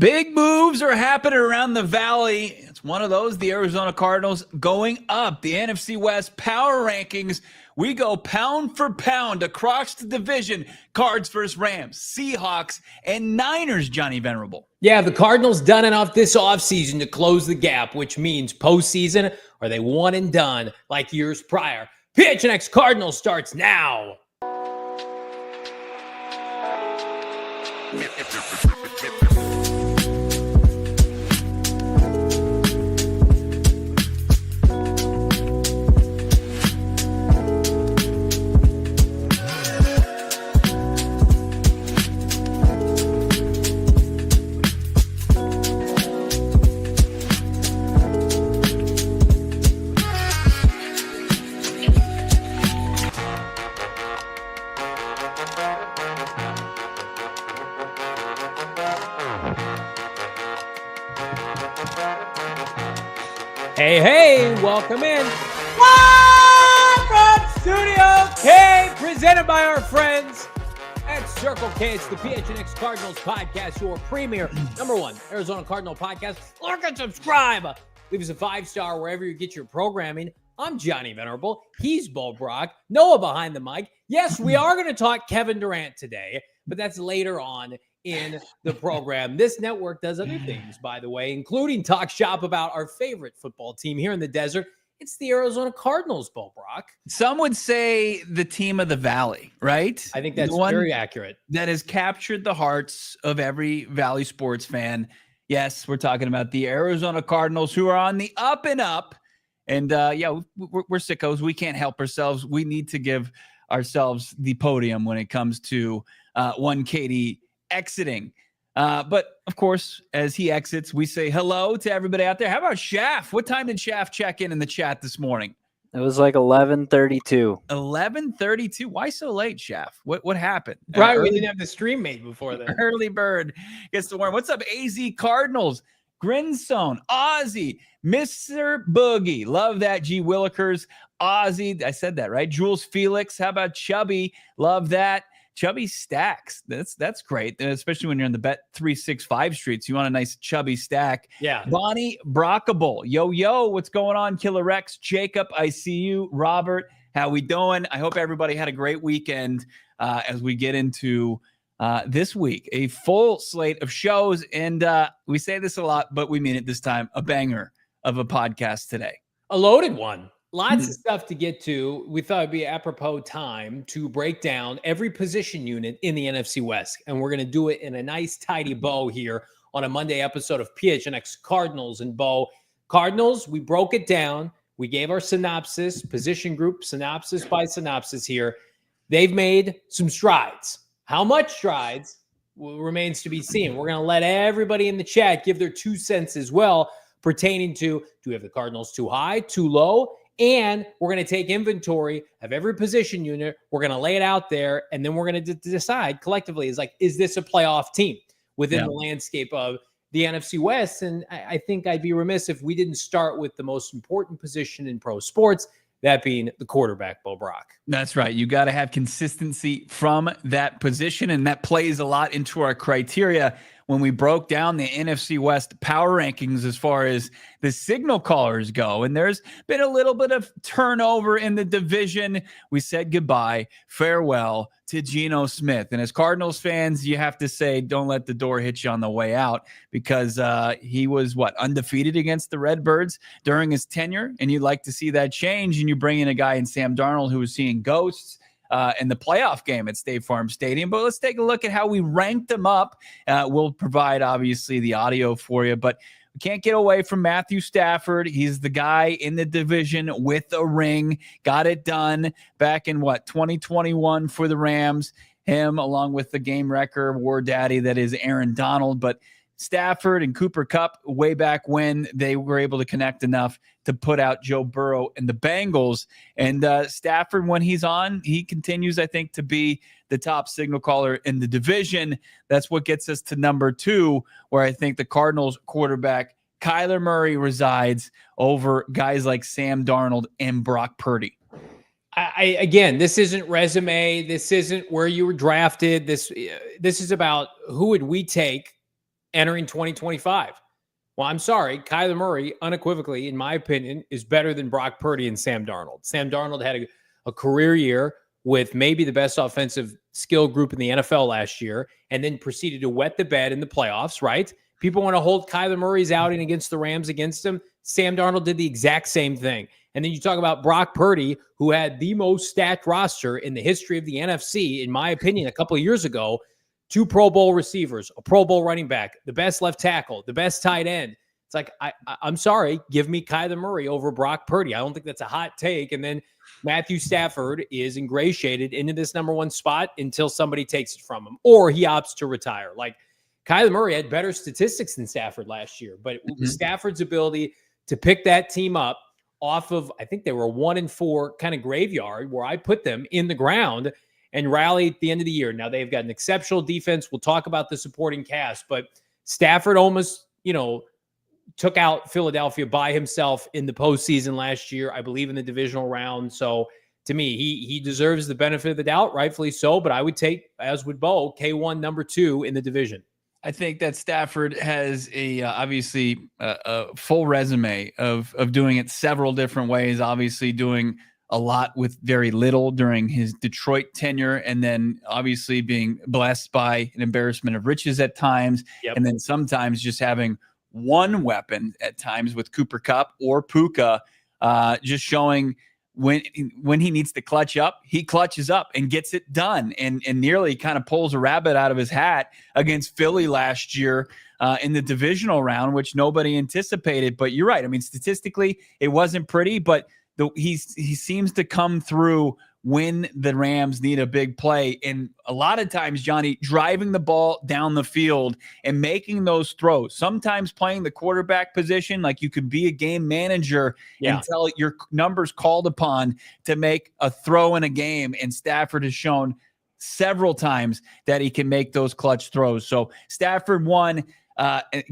Big moves are happening around the valley. It's one of those, the Arizona Cardinals going up. The NFC West Power Rankings. We go pound for pound across the division. Cards versus Rams, Seahawks, and Niners, Johnny Venerable. Yeah, the Cardinals done enough this offseason to close the gap, which means postseason, are they one and done like years prior? PHNX Cardinals starts now. Hey, welcome in. Live from Studio K, presented by our friends at Circle K. It's the PHNX Cardinals podcast, your premier #1 Arizona Cardinal podcast. Like and subscribe. Leave us a 5-star wherever you get your programming. I'm Johnny Venerable. He's Bo Brack. Noah behind the mic. Yes, we are going to talk Kevin Durant today, but that's later on in the program. This network does other things, by the way, including talk shop about our favorite football team here in the desert. It's the Arizona Cardinals, Bo Brack. Some would say the team of the valley, right? I think that's very accurate. That has captured the hearts of every Valley sports fan. Yes, we're talking about the Arizona Cardinals, who are on the up and up. And we're sickos. We can't help ourselves. We need to give ourselves the podium when it comes to one Katie exiting. But of course, as he exits, we say hello to everybody out there. How about Shaft? What time did Shaft check in the chat this morning? It was like 11:32. 11:32. Why so late, Shaft? What happened? Right, we didn't have the stream made before that. Early bird gets the worm. What's up, AZ Cardinals? Grinzone, Ozzy, Mr. Boogie. Love that, G. Willikers. Ozzy, I said that, right? Jules Felix. How about Chubby? Love that. Chubby stacks. That's great, especially when you're in the Bet 365 streets. You want a nice chubby stack. Yeah. Bonnie Brockable. Yo, what's going on? Killer Rex. Jacob, I see you. Robert, how we doing? I hope everybody had a great weekend as we get into this week. A full slate of shows. And we say this a lot, but we mean it this time. A banger of a podcast today. A loaded one. Lots of stuff to get to. We thought it'd be apropos time to break down every position unit in the NFC West. And we're going to do it in a nice, tidy bow here on a Monday episode of PHNX Cardinals. And Bo, Cardinals, we broke it down. We gave our synopsis, position group, synopsis by synopsis here. They've made some strides. How much strides remains to be seen. We're going to let everybody in the chat give their 2 cents as well, pertaining to, do we have the Cardinals too high, too low? And we're going to take inventory of every position unit. We're going to lay it out there, and then we're going to decide collectively, is this a playoff team within the landscape of the NFC West? And I think I'd be remiss if we didn't start with the most important position in pro sports, that being the quarterback, Bo Brack. That's right. You got to have consistency from that position, and that plays a lot into our criteria when we broke down the NFC West power rankings as far as the signal callers go. And there's been a little bit of turnover in the division. We said goodbye, farewell to Geno Smith. And as Cardinals fans, you have to say, don't let the door hit you on the way out, because he was, undefeated against the Redbirds during his tenure. And you'd like to see that change. And you bring in a guy in Sam Darnold who was seeing ghosts in the playoff game at State Farm Stadium. But let's take a look at how we ranked them up. We'll provide, obviously, the audio for you. But we can't get away from Matthew Stafford. He's the guy in the division with a ring. Got it done back in, 2021 for the Rams. Him, along with the game wrecker, war daddy, that is Aaron Donald. But Stafford and Cooper Kupp, way back when, they were able to connect enough to put out Joe Burrow and the Bengals. And Stafford, when he's on, he continues, I think, to be the top signal caller in the division. That's what gets us to number 2, where I think the Cardinals quarterback Kyler Murray resides over guys like Sam Darnold and Brock Purdy. Again, this isn't resume. This isn't where you were drafted. This is about who would we take entering 2025. Well, I'm sorry. Kyler Murray, unequivocally, in my opinion, is better than Brock Purdy and Sam Darnold. Sam Darnold had a career year with maybe the best offensive skill group in the NFL last year, and then proceeded to wet the bed in the playoffs, right? People want to hold Kyler Murray's outing against the Rams against him. Sam Darnold did the exact same thing. And then you talk about Brock Purdy, who had the most stacked roster in the history of the NFC, in my opinion, a couple of years ago. 2 Pro Bowl receivers, a Pro Bowl running back, the best left tackle, the best tight end. It's like, I'm sorry, give me Kyler Murray over Brock Purdy. I don't think that's a hot take. And then Matthew Stafford is ingratiated into this number 1 spot until somebody takes it from him or he opts to retire. Like, Kyler Murray had better statistics than Stafford last year, but Stafford's ability to pick that team up off of, I think they were 1-4 kind of graveyard where I put them in the ground and rally at the end of the year. Now they've got an exceptional defense. We'll talk about the supporting cast, but Stafford almost, took out Philadelphia by himself in the postseason last year, I believe in the divisional round. So to me, he deserves the benefit of the doubt, rightfully so, but I would take, as would Bo, K1 number 2 in the division. I think that Stafford has obviously a full resume of doing it several different ways, obviously doing a lot with very little during his Detroit tenure, and then obviously being blessed by an embarrassment of riches at times, and then sometimes just having one weapon at times with Cooper Kupp or Puka, just showing when he needs to clutch up, he clutches up and gets it done, and nearly kind of pulls a rabbit out of his hat against Philly last year in the divisional round, which nobody anticipated. But you're right. I mean, statistically, it wasn't pretty, but he seems to come through when the Rams need a big play. And a lot of times, Johnny, driving the ball down the field and making those throws, sometimes playing the quarterback position, like you could be a game manager until your number's called upon to make a throw in a game. And Stafford has shown several times that he can make those clutch throws. So Stafford won.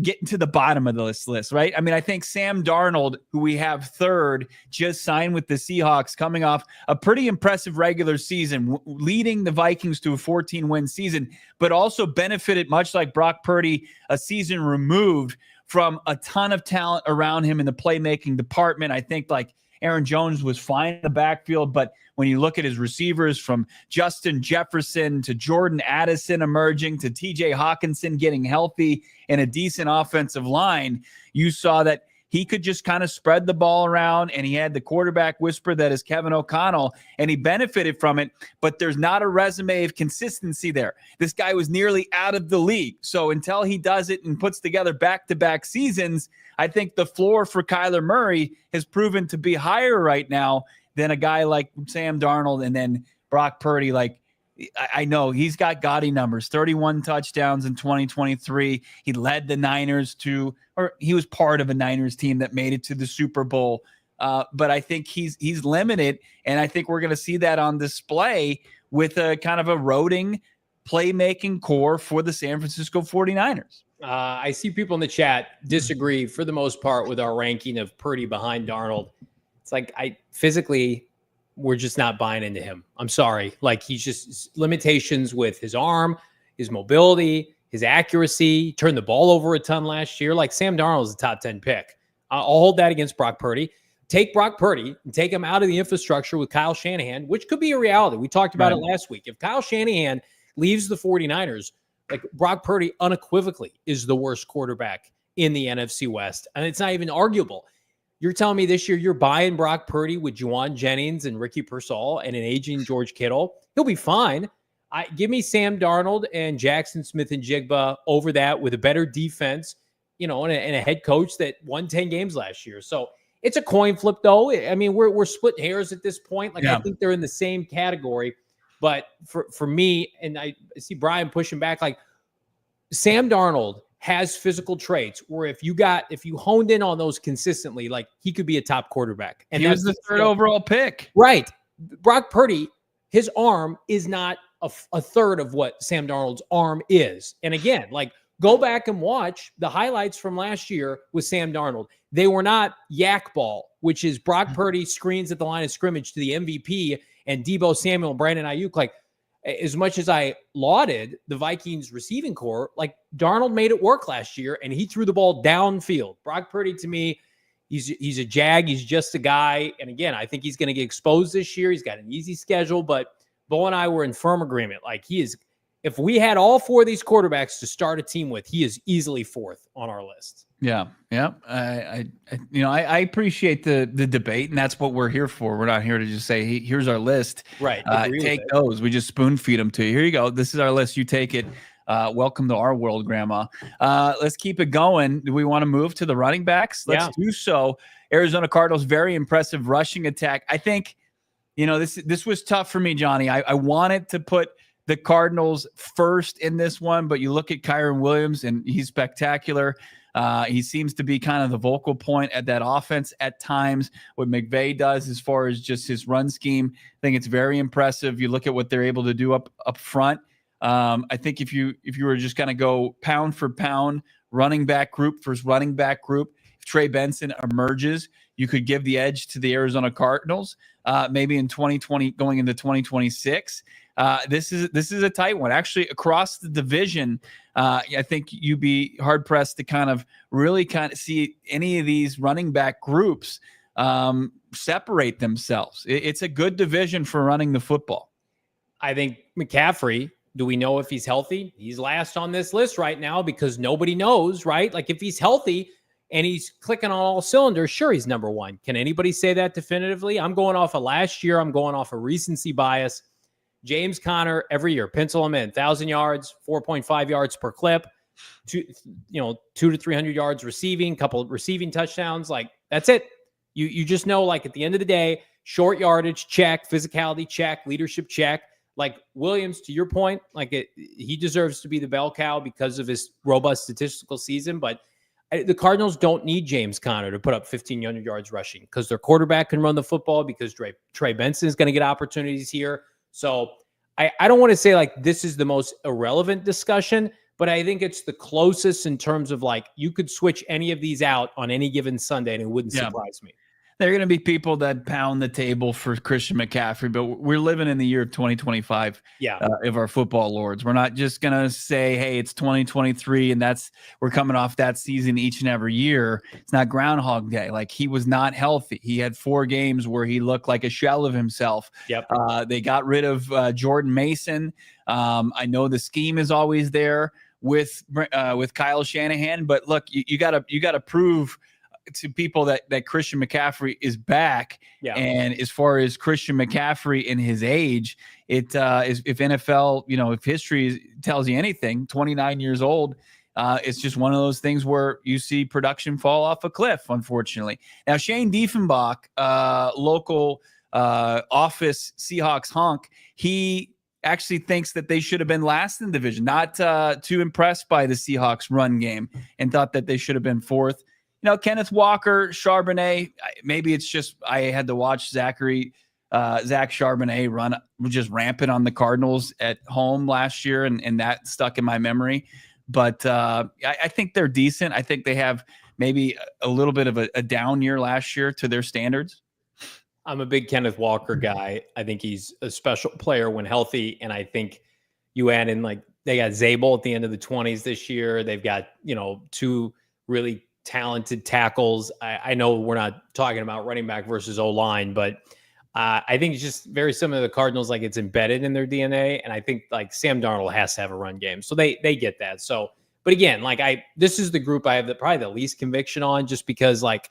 Getting to the bottom of this list, right? I mean, I think Sam Darnold, who we have third, just signed with the Seahawks, coming off a pretty impressive regular season, leading the Vikings to a 14-win season, but also benefited, much like Brock Purdy, a season removed from a ton of talent around him in the playmaking department. I think like Aaron Jones was fine in the backfield, but when you look at his receivers from Justin Jefferson to Jordan Addison emerging to TJ Hawkinson getting healthy and a decent offensive line, you saw that he could just kind of spread the ball around, and he had the quarterback whisper that is Kevin O'Connell, and he benefited from it, but there's not a resume of consistency there. This guy was nearly out of the league. So until he does it and puts together back-to-back seasons, I think the floor for Kyler Murray has proven to be higher right now than a guy like Sam Darnold and then Brock Purdy. Like, I know he's got gaudy numbers, 31 touchdowns in 2023. He led the Niners or he was part of a Niners team that made it to the Super Bowl. But I think he's limited, and I think we're going to see that on display with a kind of a eroding playmaking core for the San Francisco 49ers. I see people in the chat disagree for the most part with our ranking of Purdy behind Darnold. It's like we're just not buying into him. I'm sorry. Like, he's just limitations with his arm, his mobility, his accuracy. He turned the ball over a ton last year. Like, Sam Darnold is a top 10 pick. I'll hold that against Brock Purdy. Take Brock Purdy and take him out of the infrastructure with Kyle Shanahan, which could be a reality. We talked about it last week. If Kyle Shanahan leaves the 49ers, like, Brock Purdy unequivocally is the worst quarterback in the NFC West. And it's not even arguable. You're telling me this year you're buying Brock Purdy with Juwan Jennings and Ricky Pearsall and an aging George Kittle? He'll be fine. Give me Sam Darnold and Jackson Smith and Jigba over that with a better defense, and a head coach that won 10 games last year. So it's a coin flip, though. I mean, we're split hairs at this point. Like, I think they're in the same category. But for me, and I see Brian pushing back, like, Sam Darnold has physical traits where if you honed in on those consistently, like, he could be a top quarterback. And he was the third overall pick. Right. Brock Purdy, his arm is not a third of what Sam Darnold's arm is. And again, like, go back and watch the highlights from last year with Sam Darnold. They were not yak ball, which is Brock Purdy screens at the line of scrimmage to the MVP and Deebo Samuel and Brandon Ayuk. Like, as much as I lauded the Vikings receiving core, like Darnold made it work last year and he threw the ball downfield. Brock Purdy, to me, he's a jag. He's just a guy. And again, I think he's going to get exposed this year. He's got an easy schedule, but Bo and I were in firm agreement. Like he is, if we had all four of these quarterbacks to start a team with, he is easily fourth on our list. Yeah. I appreciate the debate, and that's what we're here for. We're not here to just say, hey, here's our list. Right. Take those. We just spoon feed them to you. Here you go. This is our list. You take it. Welcome to our world, Grandma. Let's keep it going. Do we want to move to the running backs? Let's do so. Arizona Cardinals, very impressive rushing attack. I think, this was tough for me, Johnny. I wanted to put the Cardinals first in this one, but you look at Kyren Williams, and he's spectacular. He seems to be kind of the vocal point at that offense at times. What McVay does as far as just his run scheme, I think it's very impressive. You look at what they're able to do up front. I think if you were just going to go pound for pound, running back group versus running back group, if Trey Benson emerges, you could give the edge to the Arizona Cardinals. Maybe in 2020, going into 2026. This is a tight one. Actually, across the division, I think you'd be hard pressed to kind of see any of these running back groups separate themselves. It's a good division for running the football. I think McCaffrey, do we know if he's healthy? He's last on this list right now because nobody knows, right? Like if he's healthy and he's clicking on all cylinders, sure, he's number one. Can anybody say that definitively? I'm going off of last year. I'm going off of recency bias. James Conner, every year, pencil him in, 1,000 yards, 4.5 yards per clip, 200 to 300 yards receiving, couple of receiving touchdowns. Like that's it. You just know, like at the end of the day, short yardage check, physicality check, leadership check. Like Williams, to your point, he deserves to be the bell cow because of his robust statistical season. But the Cardinals don't need James Conner to put up 1,500 yards rushing because their quarterback can run the football, because Trey Benson is going to get opportunities here. So I don't want to say like this is the most irrelevant discussion, but I think it's the closest in terms of like you could switch any of these out on any given Sunday and it wouldn't surprise me. There are going to be people that pound the table for Christian McCaffrey, but we're living in the year of 2025 of our football lords. We're not just going to say, hey, it's 2023 and we're coming off that season each and every year. It's not Groundhog Day. Like he was not healthy. He had 4 games where he looked like a shell of himself. They got rid of Jordan Mason. I know the scheme is always there with Kyle Shanahan, but look, you got to prove to people that Christian McCaffrey is back. And as far as Christian McCaffrey in his age, it is, if NFL, if history tells you anything, 29 years old, it's just one of those things where you see production fall off a cliff, unfortunately. Now, Shane Diefenbach, local office Seahawks honk, he actually thinks that they should have been last in the division, not too impressed by the Seahawks run game, and thought that they should have been fourth. Kenneth Walker, Charbonnet, maybe it's just I had to watch Zach Charbonnet run just rampant on the Cardinals at home last year, and that stuck in my memory. But I think they're decent. I think they have maybe a little bit of a down year last year to their standards. I'm a big Kenneth Walker guy. I think he's a special player when healthy, and I think you add in, like, they got Zabel at the end of the 20s this year. They've got, 2 really talented tackles. I know we're not talking about running back versus O-line, but I think it's just very similar to the Cardinals. Like, it's embedded in their DNA. And I think like Sam Darnold has to have a run game. So they get that. So, but again, like this is the group I have probably the least conviction on, just because like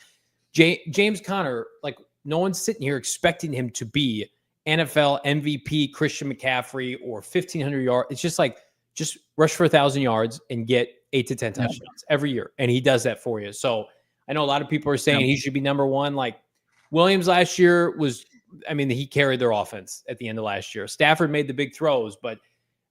James Conner, like no one's sitting here expecting him to be NFL MVP Christian McCaffrey or 1,500 yards. It's just like, just rush for 1,000 yards and get 8 to 10 touchdowns every year. And he does that for you. So I know a lot of people are saying he should be number one. Like Williams last year he carried their offense at the end of last year. Stafford made the big throws, but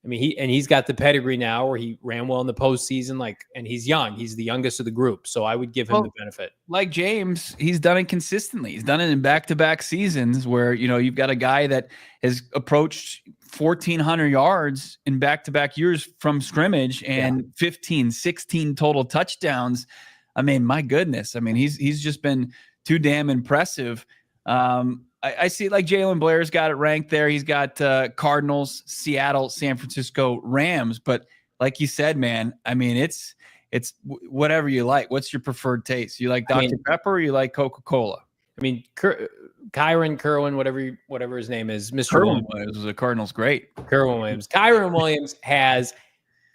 he's got the pedigree now where he ran well in the postseason, and he's young. He's the youngest of the group. So I would give him the benefit. Like James, he's done it consistently. He's done it in back-to-back seasons where, you've got a guy that has approached 1,400 yards in back-to-back years from scrimmage and 15, 16 total touchdowns. My goodness. He's just been too damn impressive. I see like Jalen Blair's got it ranked there. He's got Cardinals, Seattle, San Francisco, Rams. But like you said, man, I mean, it's whatever you like. What's your preferred taste? You like Dr. Pepper or you like Coca-Cola? I mean, Kyron Kerwin, whatever his name is, Mr. Kerwin Williams was a Cardinals great. Kerwin Williams. Kyron Williams has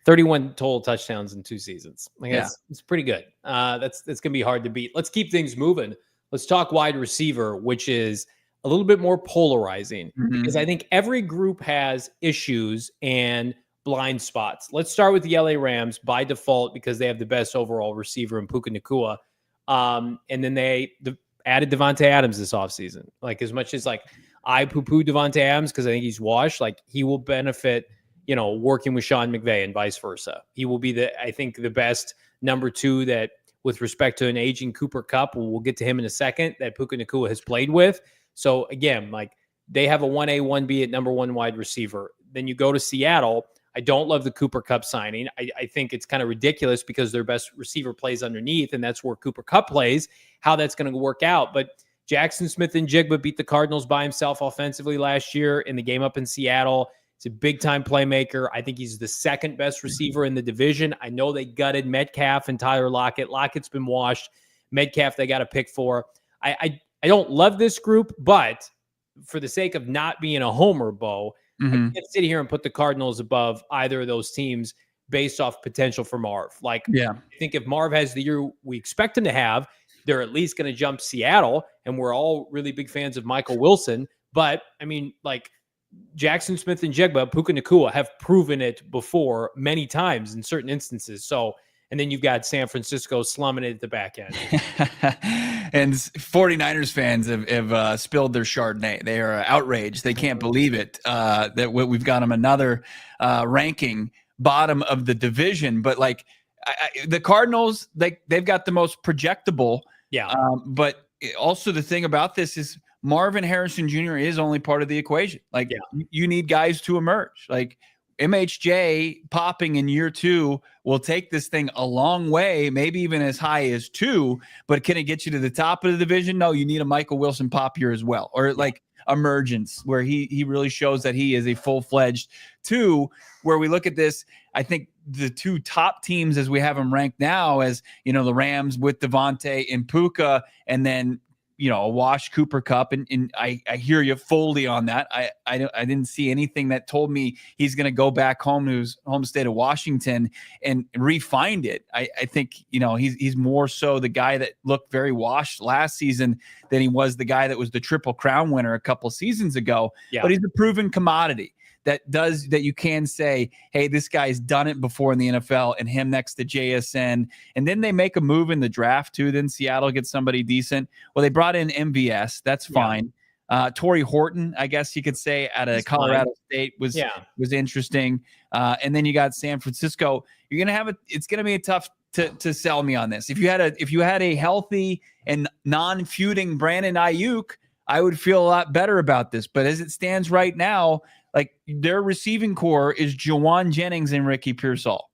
31 total touchdowns in 2 seasons. Like it's pretty good. That's going to be hard to beat. Let's keep things moving. Let's talk wide receiver, which is a little bit more polarizing because I think every group has issues and blind spots. Let's start with the LA Rams by default because they have the best overall receiver in Puka Nacua. And then they added Devontae Adams this offseason. Like as much as like I poo-poo Devontae Adams because I think he's washed, like he will benefit, working with Sean McVay and vice versa. He will be I think the best number 2 that with respect to an aging Cooper Kupp, we'll get to him in a second, that Puka Nacua has played with. So again, like they have a 1A, 1B at number 1 wide receiver. Then you go to Seattle. I don't love the Cooper Kupp signing. I think it's kind of ridiculous because their best receiver plays underneath, and that's where Cooper Kupp plays, how that's going to work out. But Jackson Smith-Njigba beat the Cardinals by himself offensively last year in the game up in Seattle. He's a big-time playmaker. I think he's the second best receiver in the division. I know they gutted Metcalf and Tyler Lockett. Lockett's been washed. Metcalf they got to pick for. I don't love this group, but for the sake of not being a homer, Bo, I can't sit here and put the Cardinals above either of those teams based off potential for Marv. Like, I think if Marv has the year we expect him to have, they're at least going to jump Seattle, and we're all really big fans of Michael Wilson. But, I mean, like, Jackson Smith-Njigba, Puka Nacua have proven it before many times in certain instances. So, and then you've got San Francisco slumming it at the back end. And 49ers fans have spilled their Chardonnay. They are outraged. They can't believe it that we've got them another ranking bottom of the division. But like the Cardinals, they've got the most projectable. Yeah. But also the thing about this is Marvin Harrison Jr. is only part of the equation. Like you need guys to emerge. Like MHJ popping in year 2 will take this thing a long way, maybe even as high as 2, but can it get you to the top of the division? No, you need a Michael Wilson pop year as well, or like emergence where he really shows that he is a full-fledged 2, where we look at this. I think the 2 top teams as we have them ranked now as, the Rams with Devontae and Puka, and then a wash Cooper Kupp, and I hear you fully on that. I didn't see anything that told me he's going to go back home to his home state of Washington and refind it. I think he's more so the guy that looked very washed last season than he was the guy that was the Triple Crown winner a couple seasons ago. Yeah. But he's a proven commodity that you can say, hey, this guy's done it before in the NFL, and him next to JSN. And then they make a move in the draft too. Then Seattle gets somebody decent. Well, they brought in MVS. That's fine. Torrey Horton, I guess you could say, out of Colorado State was interesting. And then you got San Francisco. You're going to it's going to be a tough to sell me on this. If you had a healthy and non-feuding Brandon Ayuk, I would feel a lot better about this. But as it stands right now, like their receiving core is Jawan Jennings and Ricky Pearsall.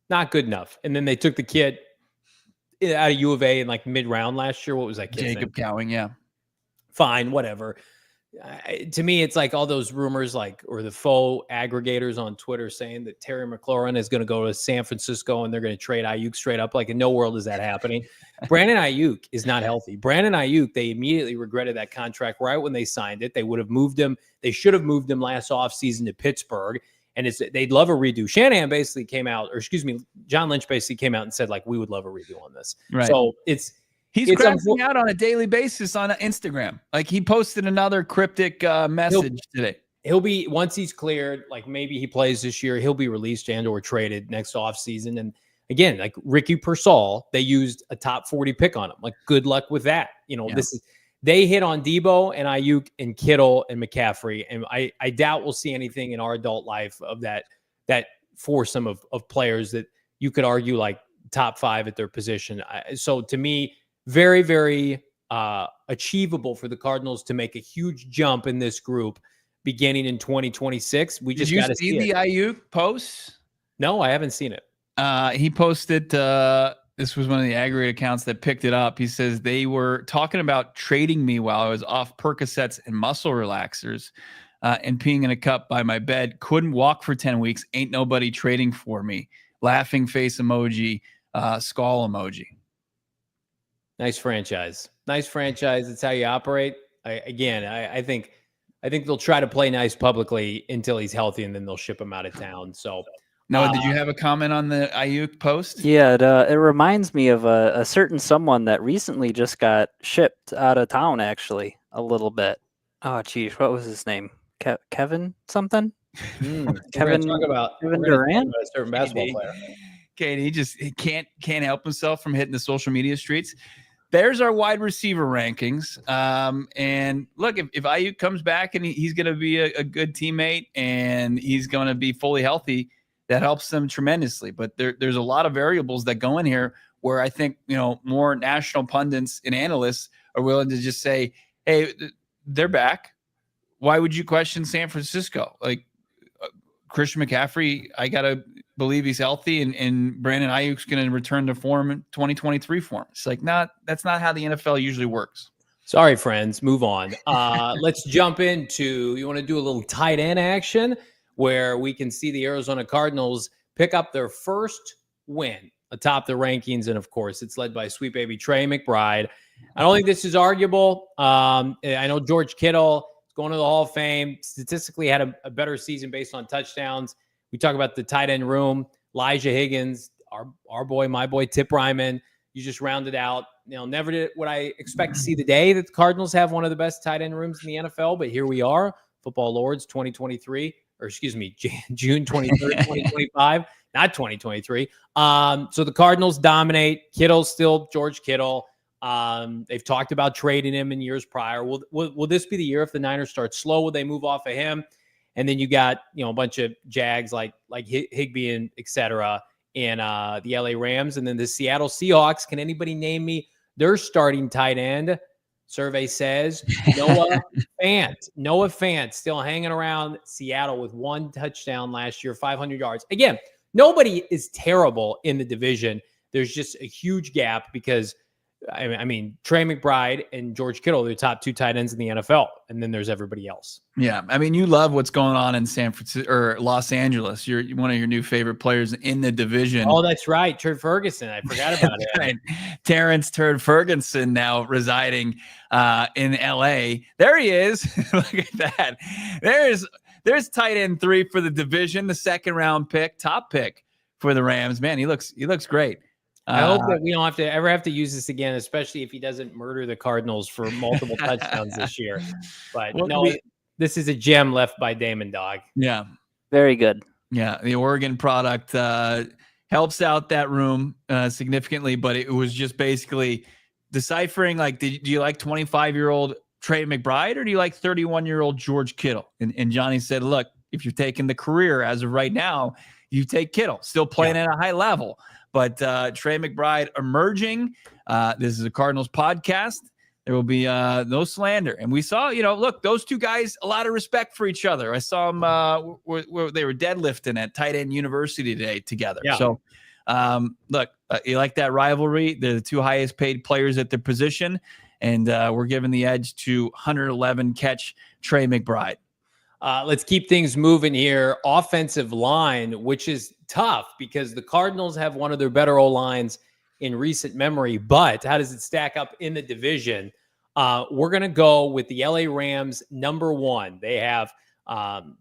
Not good enough. And then they took the kid out of U of A in like mid-round last year. What was that kid's Jacob name? Cowing, yeah. Fine, whatever. To me, it's like all those rumors, or the faux aggregators on Twitter saying that Terry McLaurin is going to go to San Francisco and they're going to trade Ayuk straight up. Like in no world is that happening. Brandon Ayuk is not healthy. Brandon Ayuk, they immediately regretted that contract right when they signed it. They would have moved him. They should have moved him last offseason to Pittsburgh. And they'd love a redo. Shanahan basically came out, John Lynch basically came out and said, we would love a redo on this. Right. So He's crashing out on a daily basis on Instagram. Like he posted another cryptic message today. He'll be, once he's cleared, maybe he plays this year, he'll be released and or traded next offseason. And again, Ricky Pearsall, they used a top 40 pick on him. Good luck with that. They hit on Debo and Ayuk and Kittle and McCaffrey. And I doubt we'll see anything in our adult life of that foursome of players that you could argue top 5 at their position. So to me, very, very achievable for the Cardinals to make a huge jump in this group beginning in 2026. We just got to see the Ayuk posts. No, I haven't seen it. He posted This was one of the aggregate accounts that picked it up. He says they were talking about trading me while I was off Percocets and muscle relaxers and peeing in a cup by my bed. Couldn't walk for 10 weeks. Ain't nobody trading for me. Laughing face emoji, skull emoji. Nice franchise. Nice franchise. It's how you operate. I think they'll try to play nice publicly until he's healthy, and then they'll ship him out of town. So, Noah, did you have a comment on the Ayuk post? Yeah, it reminds me of a certain someone that recently just got shipped out of town, actually, a little bit. Oh, geez, what was his name? Kevin something? Kevin Durant? A certain basketball player. Okay, he can't help himself from hitting the social media streets. There's our wide receiver rankings. And look, if Ayuk comes back and he's going to be a good teammate and he's going to be fully healthy, that helps them tremendously. But there's a lot of variables that go in here where I think, more national pundits and analysts are willing to just say, hey, they're back. Why would you question San Francisco? Like Christian McCaffrey, I got to believe he's healthy, and Brandon Ayuk's going to return to form in 2023 form. It's like, that's not how the NFL usually works. Sorry, friends, move on. Let's jump into, you want to do a little tight end action where we can see the Arizona Cardinals pick up their first win atop the rankings. And of course, it's led by sweet baby Trey McBride. I don't think this is arguable. I know George Kittle is going to the Hall of Fame, statistically had a better season based on touchdowns. We talk about the tight end room, Elijah Higgins, our boy, my boy, Tip Ryman. You just rounded out. Never did what I expect to see the day that the Cardinals have one of the best tight end rooms in the NFL, but here we are, Football Lords 2023. Or excuse me, June 23rd, 2025, not 2023. So the Cardinals dominate. Kittle's still George Kittle. They've talked about trading him in years prior. Will this be the year if the Niners start slow? Will they move off of him? And then you got, a bunch of Jags like Higbee and et cetera in the LA Rams. And then the Seattle Seahawks. Can anybody name me their starting tight end? Survey says Noah Fant. Noah Fant still hanging around Seattle with one touchdown last year, 500 yards. Again, nobody is terrible in the division. There's just a huge gap because, I mean, Trey McBride and George Kittle are the top two tight ends in the NFL, and then there's everybody else. Yeah, I mean, you love what's going on in San Francisco or Los Angeles. You're one of your new favorite players in the division. Oh, that's right, Turd Ferguson. I forgot about it. Right. Terrence Turd Ferguson now residing in LA. There he is. Look at that. There's tight end 3 for the division, the second round pick, top pick for the Rams. Man, he looks great. I hope that we don't have to use this again, especially if he doesn't murder the Cardinals for multiple touchdowns this year. But this is a gem left by Damon Dog. Yeah. Very good. Yeah. The Oregon product helps out that room significantly, but it was just basically deciphering, like, do you like 25-year-old Trey McBride or do you like 31-year-old George Kittle? And Johnny said, look, if you're taking the career as of right now, you take Kittle, still playing at a high level. But Trey McBride emerging. This is a Cardinals podcast. There will be no slander. And we saw, look, those two guys, a lot of respect for each other. I saw them where they were deadlifting at Tight End University today together. Yeah. So, look, you like that rivalry? They're the two highest paid players at their position. And we're giving the edge to 111 catch Trey McBride. Let's keep things moving here. Offensive line, which is tough because the Cardinals have one of their better O-lines in recent memory. But how does it stack up in the division? We're going to go with the LA Rams number 1. They have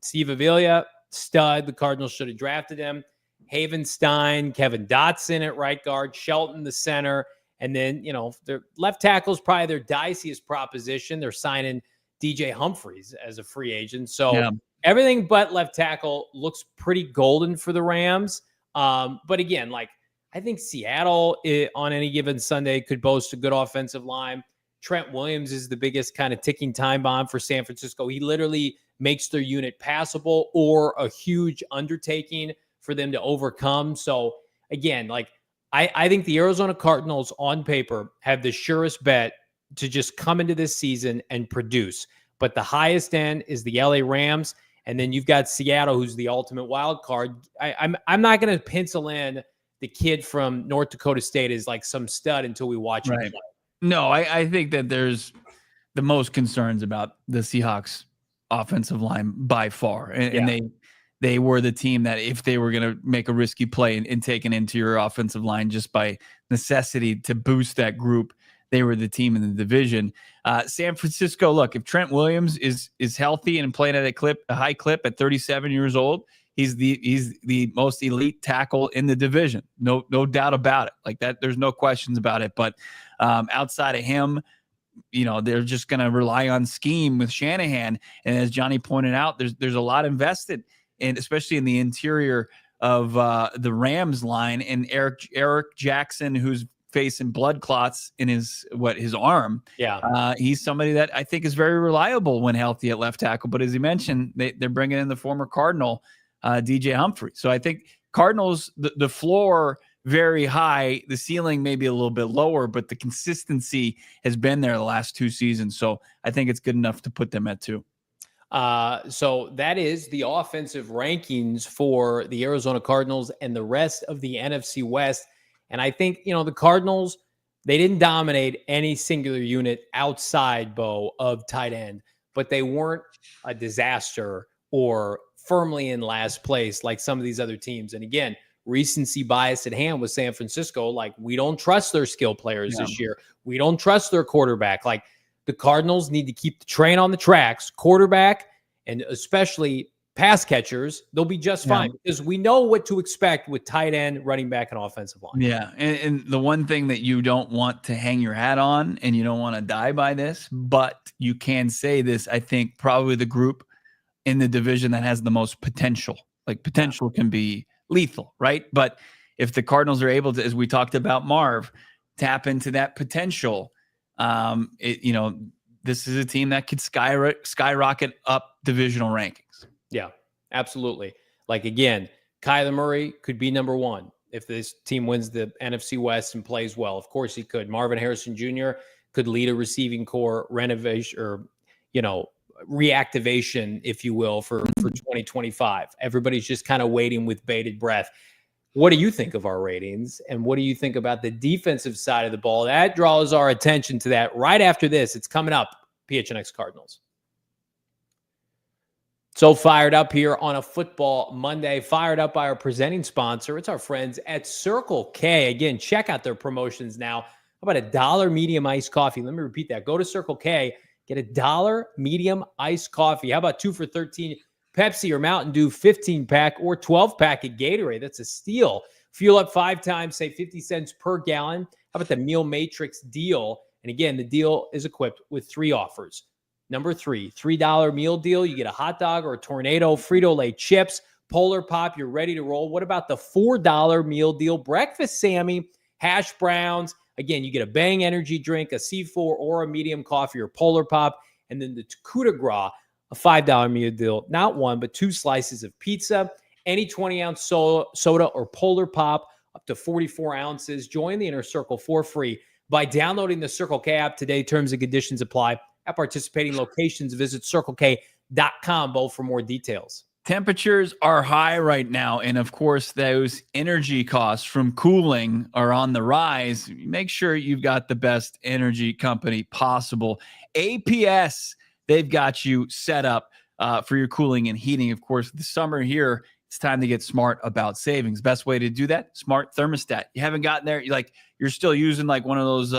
Steve Avila, stud. The Cardinals should have drafted him. Havenstein, Kevin Dotson at right guard, Shelton the center. And then, their left tackle is probably their diciest proposition. They're signing DJ Humphries as a free agent. So everything but left tackle looks pretty golden for the Rams. But again, I think Seattle on any given Sunday could boast a good offensive line. Trent Williams is the biggest kind of ticking time bomb for San Francisco. He literally makes their unit passable or a huge undertaking for them to overcome. So again, I think the Arizona Cardinals on paper have the surest bet to just come into this season and produce. But the highest end is the LA Rams. And then you've got Seattle, who's the ultimate wild card. I'm not going to pencil in the kid from North Dakota State is like some stud until we watch him play. No, I think that there's the most concerns about the Seahawks offensive line by far. And they were the team that if they were going to make a risky play and take an interior offensive line just by necessity to boost that group, they were the team in the division. San Francisco, look, if Trent Williams is healthy and playing at a high clip at 37 years old, he's the most elite tackle in the division. No doubt about it. Like that, there's no questions about it. But outside of him, they're just going to rely on scheme with Shanahan. And as Johnny pointed out, there's a lot invested, and especially in the interior of the Rams line, and Eric Jackson, who's facing blood clots in his arm. He's somebody that I think is very reliable when healthy at left tackle. But as you mentioned, they're bringing in the former Cardinal, DJ Humphrey. So I think Cardinals, the floor very high, the ceiling maybe a little bit lower, but the consistency has been there the last 2 seasons. So I think it's good enough to put them at 2. So that is the offensive rankings for the Arizona Cardinals and the rest of the NFC West. And I think, the Cardinals, they didn't dominate any singular unit outside, Bo, of tight end, but they weren't a disaster or firmly in last place like some of these other teams. And again, recency bias at hand with San Francisco. Like, we don't trust their skill players this year. We don't trust their quarterback. Like, the Cardinals need to keep the train on the tracks, quarterback, and especially pass catchers. They'll be just fine because we know what to expect with tight end, running back, and offensive line. Yeah. And the one thing that you don't want to hang your hat on, and you don't want to die by this, but you can say this, I think probably the group in the division that has the most potential. Like, potential can be lethal, right? But if the Cardinals are able to, as we talked about Marv, tap into that potential, this is a team that could skyrocket up divisional rankings. Yeah, absolutely. Like, again, Kyler Murray could be number 1 if this team wins the NFC West and plays well. Of course he could. Marvin Harrison Jr. could lead a receiving core renovation or, reactivation, if you will, for 2025. Everybody's just kind of waiting with bated breath. What do you think of our ratings? And what do you think about the defensive side of the ball? That draws our attention to that right after this. It's coming up, PHNX Cardinals. So fired up here on a football Monday, fired up by our presenting sponsor. It's our friends at Circle K. Again, check out their promotions now. How about $1 medium iced coffee? Let me repeat that. Go to Circle K, get $1 medium iced coffee. How about 2 for $13 Pepsi or Mountain Dew 15-pack or 12-pack at Gatorade? That's a steal. Fuel up 5 times, save 50 cents per gallon. How about the Meal Matrix deal? And again, the deal is equipped with 3 offers. Number 3, $3 meal deal. You get a hot dog or a Tornado, Frito-Lay chips, Polar Pop. You're ready to roll. What about the $4 meal deal? Breakfast Sammy, hash browns. Again, you get a Bang energy drink, a C4 or a medium coffee or Polar Pop. And then the coup de grace, a $5 meal deal. Not 1, but 2 slices of pizza, any 20-ounce soda or Polar Pop, up to 44 ounces. Join the Inner Circle for free by downloading the Circle K app today. Terms and conditions apply. At participating locations, visit CircleK.com, Bo, for more details. Temperatures are high right now, and of course, those energy costs from cooling are on the rise. Make sure you've got the best energy company possible. APS, they've got you set up for your cooling and heating. Of course, the summer here, it's time to get smart about savings. Best way to do that, smart thermostat. You haven't gotten there, you're still using like one of those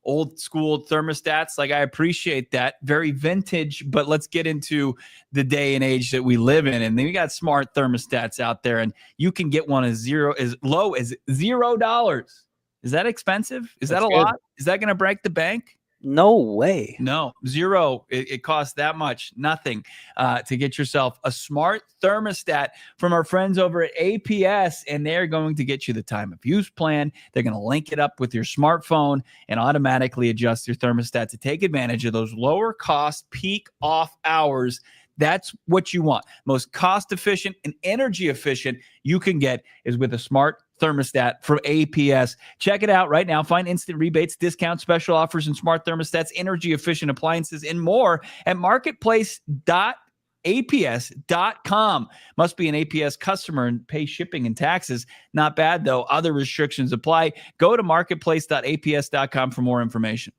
old school thermostats. Like, I appreciate that. Very vintage, but let's get into the day and age that we live in. And then we got smart thermostats out there, and you can get one as low as $0. Is that expensive? Is that a lot? Is that going to break the bank? No way. No, $0. It costs that much, nothing, to get yourself a smart thermostat from our friends over at APS, and they're going to get you the time of use plan. They're going to link it up with your smartphone and automatically adjust your thermostat to take advantage of those lower cost peak off hours. That's what you want. Most cost efficient and energy efficient you can get is with a smart thermostat from APS. Check it out right now. Find instant rebates, discounts, special offers, and smart thermostats, energy efficient appliances, and more at marketplace.com. aps.com. Must be an APS customer and pay shipping and taxes. Not bad, though. Other restrictions apply. Go to marketplace.aps.com for more information.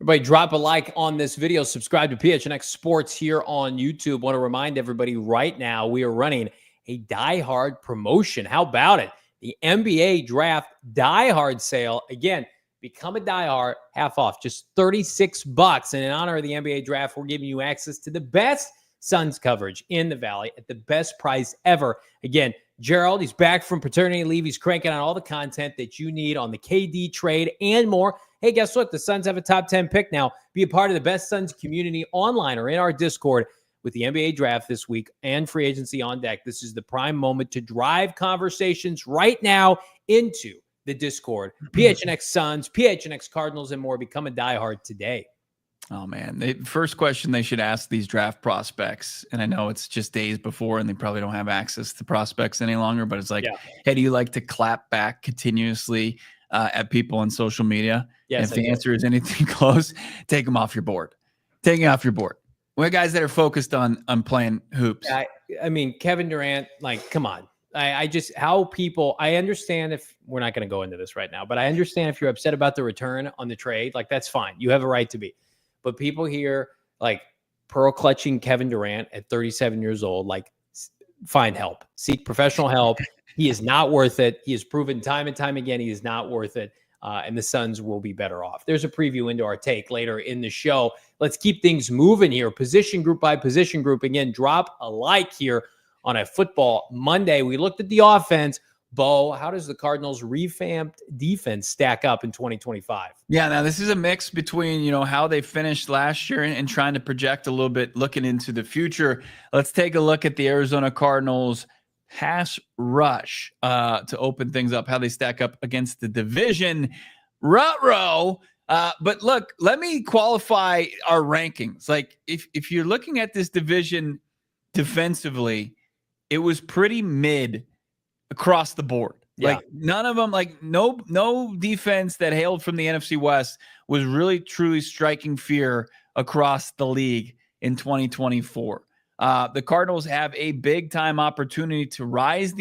Everybody drop a like on this video. Subscribe to PHNX Sports here on YouTube. Want to remind everybody right now we are running a Die Hard promotion. How about it? The NBA Draft Die Hard sale. Again, become a Die Hard, half off, just $36. And in honor of the NBA Draft, we're giving you access to the best Suns coverage in the Valley at the best price ever. Again, Gerald, he's back from paternity leave. He's cranking out all the content that you need on the KD trade and more. Hey, guess what? The Suns have a top 10 pick now. Be a part of the best Suns community online or in our Discord with the NBA Draft this week and free agency on deck. This is the prime moment to drive conversations right now into the Discord. PHNX Suns, PHNX Cardinals, and more. Become a diehard today. Oh, man. The first question they should ask these draft prospects, and I know it's just days before and they probably don't have access to prospects any longer, but it's like, hey, do you like to clap back continuously at people on social media? Yes, if the answer is anything close, take them off your board. Take them off your board. We're guys that are focused on playing hoops. I mean, Kevin Durant, like, come on. I just, how people, I understand if, we're not going to go into this right now, but I understand if you're upset about the return on the trade, like, that's fine. You have a right to be. But people here, like, pearl clutching Kevin Durant at 37 years old, like, find help. Seek professional help. He is not worth it. He has proven time and time again he is not worth it. And the Suns will be better off. There's a preview into our take later in the show. Let's keep things moving here. Position group by position group. Again, drop a like here on a football Monday. We looked at the offense. Bo, how does the Cardinals' revamped defense stack up in 2025? Yeah, now this is a mix between, you know, how they finished last year and trying to project a little bit, looking into the future. Let's take a look at the Arizona Cardinals pass rush to open things up, how they stack up against the division. Ruh-roh. But look, let me qualify our rankings. Like, if you're looking at this division defensively, it was pretty mid across the board. Yeah. Like, none of them, like, no defense that hailed from the NFC West was really truly striking fear across the league in 2024. The Cardinals have a big time opportunity to rise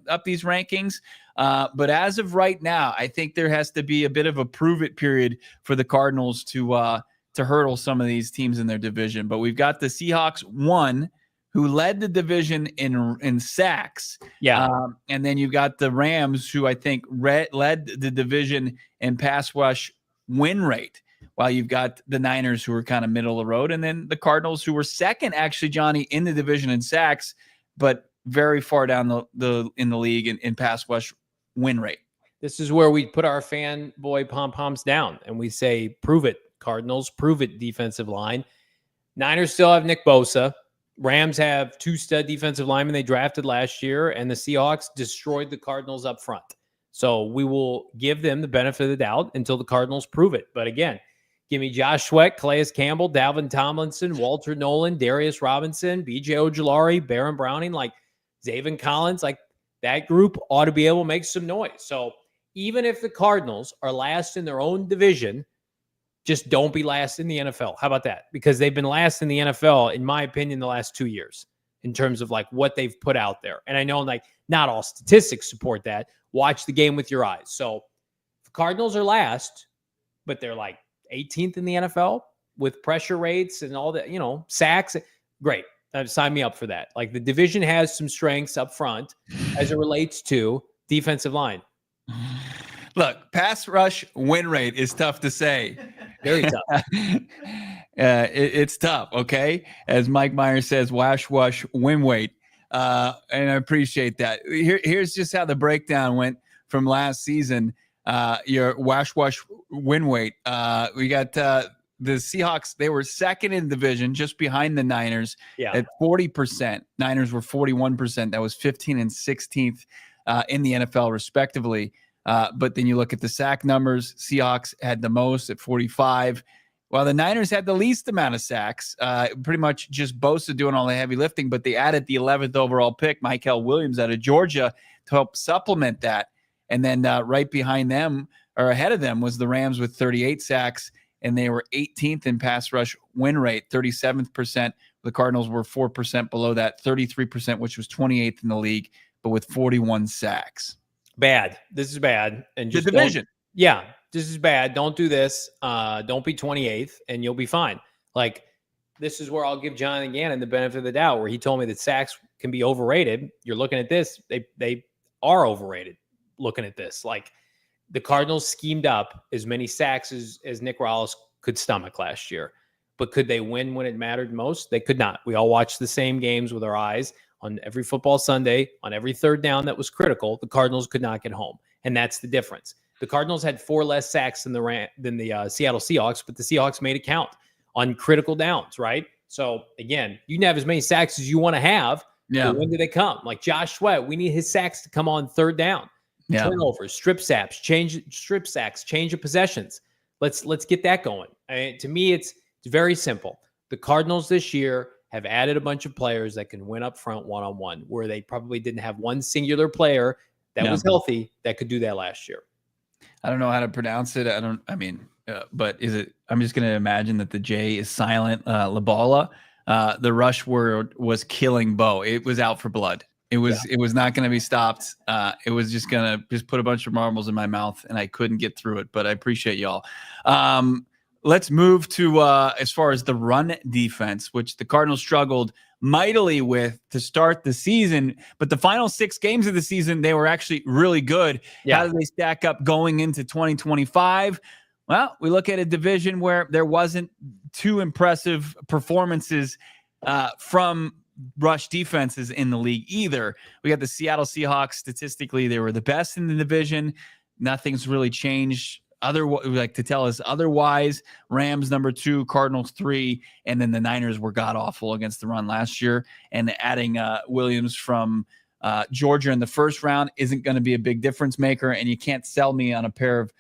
up these rankings. But as of right now, I think there has to be a bit of a prove it period for the Cardinals to hurdle some of these teams in their division. But we've got the Seahawks, one, who led the division in sacks. Yeah. And then you've got the Rams, who I think led the division in pass rush win rate, while you've got the Niners, who were kind of middle of the road, and then the Cardinals, who were second, actually, Johnny, in the division in sacks, but very far down in the league in pass rush win rate. This is where we put our fanboy pom-poms down, and we say, prove it, Cardinals, prove it, defensive line. Niners still have Nick Bosa. Rams have two stud defensive linemen they drafted last year, and the Seahawks destroyed the Cardinals up front. So we will give them the benefit of the doubt until the Cardinals prove it. But again, give me Josh Sweat, Calais Campbell, Dalvin Tomlinson, Walter Nolen, Darius Robinson, B.J. Ojulari, Baron Browning, like Zaven Collins. Like, that group ought to be able to make some noise. So even if the Cardinals are last in their own division, just don't be last in the NFL. How about that? Because they've been last in the NFL, in my opinion, the last 2 years in terms of like what they've put out there. And I know, like, not all statistics support that. Watch the game with your eyes. So the Cardinals are last, but they're like 18th in the NFL with pressure rates and all that, you know, sacks. Great. Sign me up for that. Like, the division has some strengths up front as it relates to defensive line. Look, pass rush win rate is tough to say. Very tough. It's tough, okay? As Mike Myers says, wash win weight. And I appreciate that. Here's just how the breakdown went from last season. Your wash win weight. We got the Seahawks. They were second in the division, just behind the Niners at 40%. Niners were 41%. That was 15th and 16th in the NFL, respectively. But then you look at the sack numbers. Seahawks had the most at 45, while the Niners had the least amount of sacks. Pretty much just Bosa doing all the heavy lifting, but they added the 11th overall pick, Michael Williams, out of Georgia, to help supplement that. And then right behind them, or ahead of them, was the Rams with 38 sacks, and they were 18th in pass rush win rate, 37th The Cardinals were 4% below that, 33%, which was 28th in the league, but with 41 sacks. Bad. This is bad. And just the division. Yeah, this is bad. Don't do this. Don't be 28th, and you'll be fine. Like, this is where I'll give Jonathan Gannon the benefit of the doubt, where he told me that sacks can be overrated. You're looking at this. They are overrated looking at this. Like, the Cardinals schemed up as many sacks as Nick Bosa could stomach last year. But could they win when it mattered most? They could not. We all watched the same games with our eyes on every football Sunday, on every third down that was critical. The Cardinals could not get home, and that's the difference. The Cardinals had 4 less sacks than the Seattle Seahawks, but the Seahawks made it count on critical downs, right? So, again, you can have as many sacks as you want to have. Yeah. But when do they come? Like Josh Sweat, we need his sacks to come on third down. Yeah. Turnovers, strip sacks, change of possessions. Let's get that going. To me, it's very simple. The Cardinals this year have added a bunch of players that can win up front one-on-one, where they probably didn't have one singular player that was healthy that could do that last year. I don't know how to pronounce it. But is it? I'm just going to imagine that the J is silent. Labala. The rush word was killing Bo. It was out for blood. It was not going to be stopped. It was just going to put a bunch of marbles in my mouth, and I couldn't get through it. But I appreciate y'all. Let's move to as far as the run defense, which the Cardinals struggled mightily with to start the season. But the final 6 games of the season, they were actually really good. Yeah. How do they stack up going into 2025? Well, we look at a division where there wasn't too impressive performances from rush defenses in the league either. We got the Seattle Seahawks. Statistically, they were the best in the division. Nothing's really changed. To tell us otherwise. Rams number 2, Cardinals 3, and then the Niners were god awful against the run last year. And adding Williams from Georgia in the first round isn't going to be a big difference maker. And you can't sell me on a pair of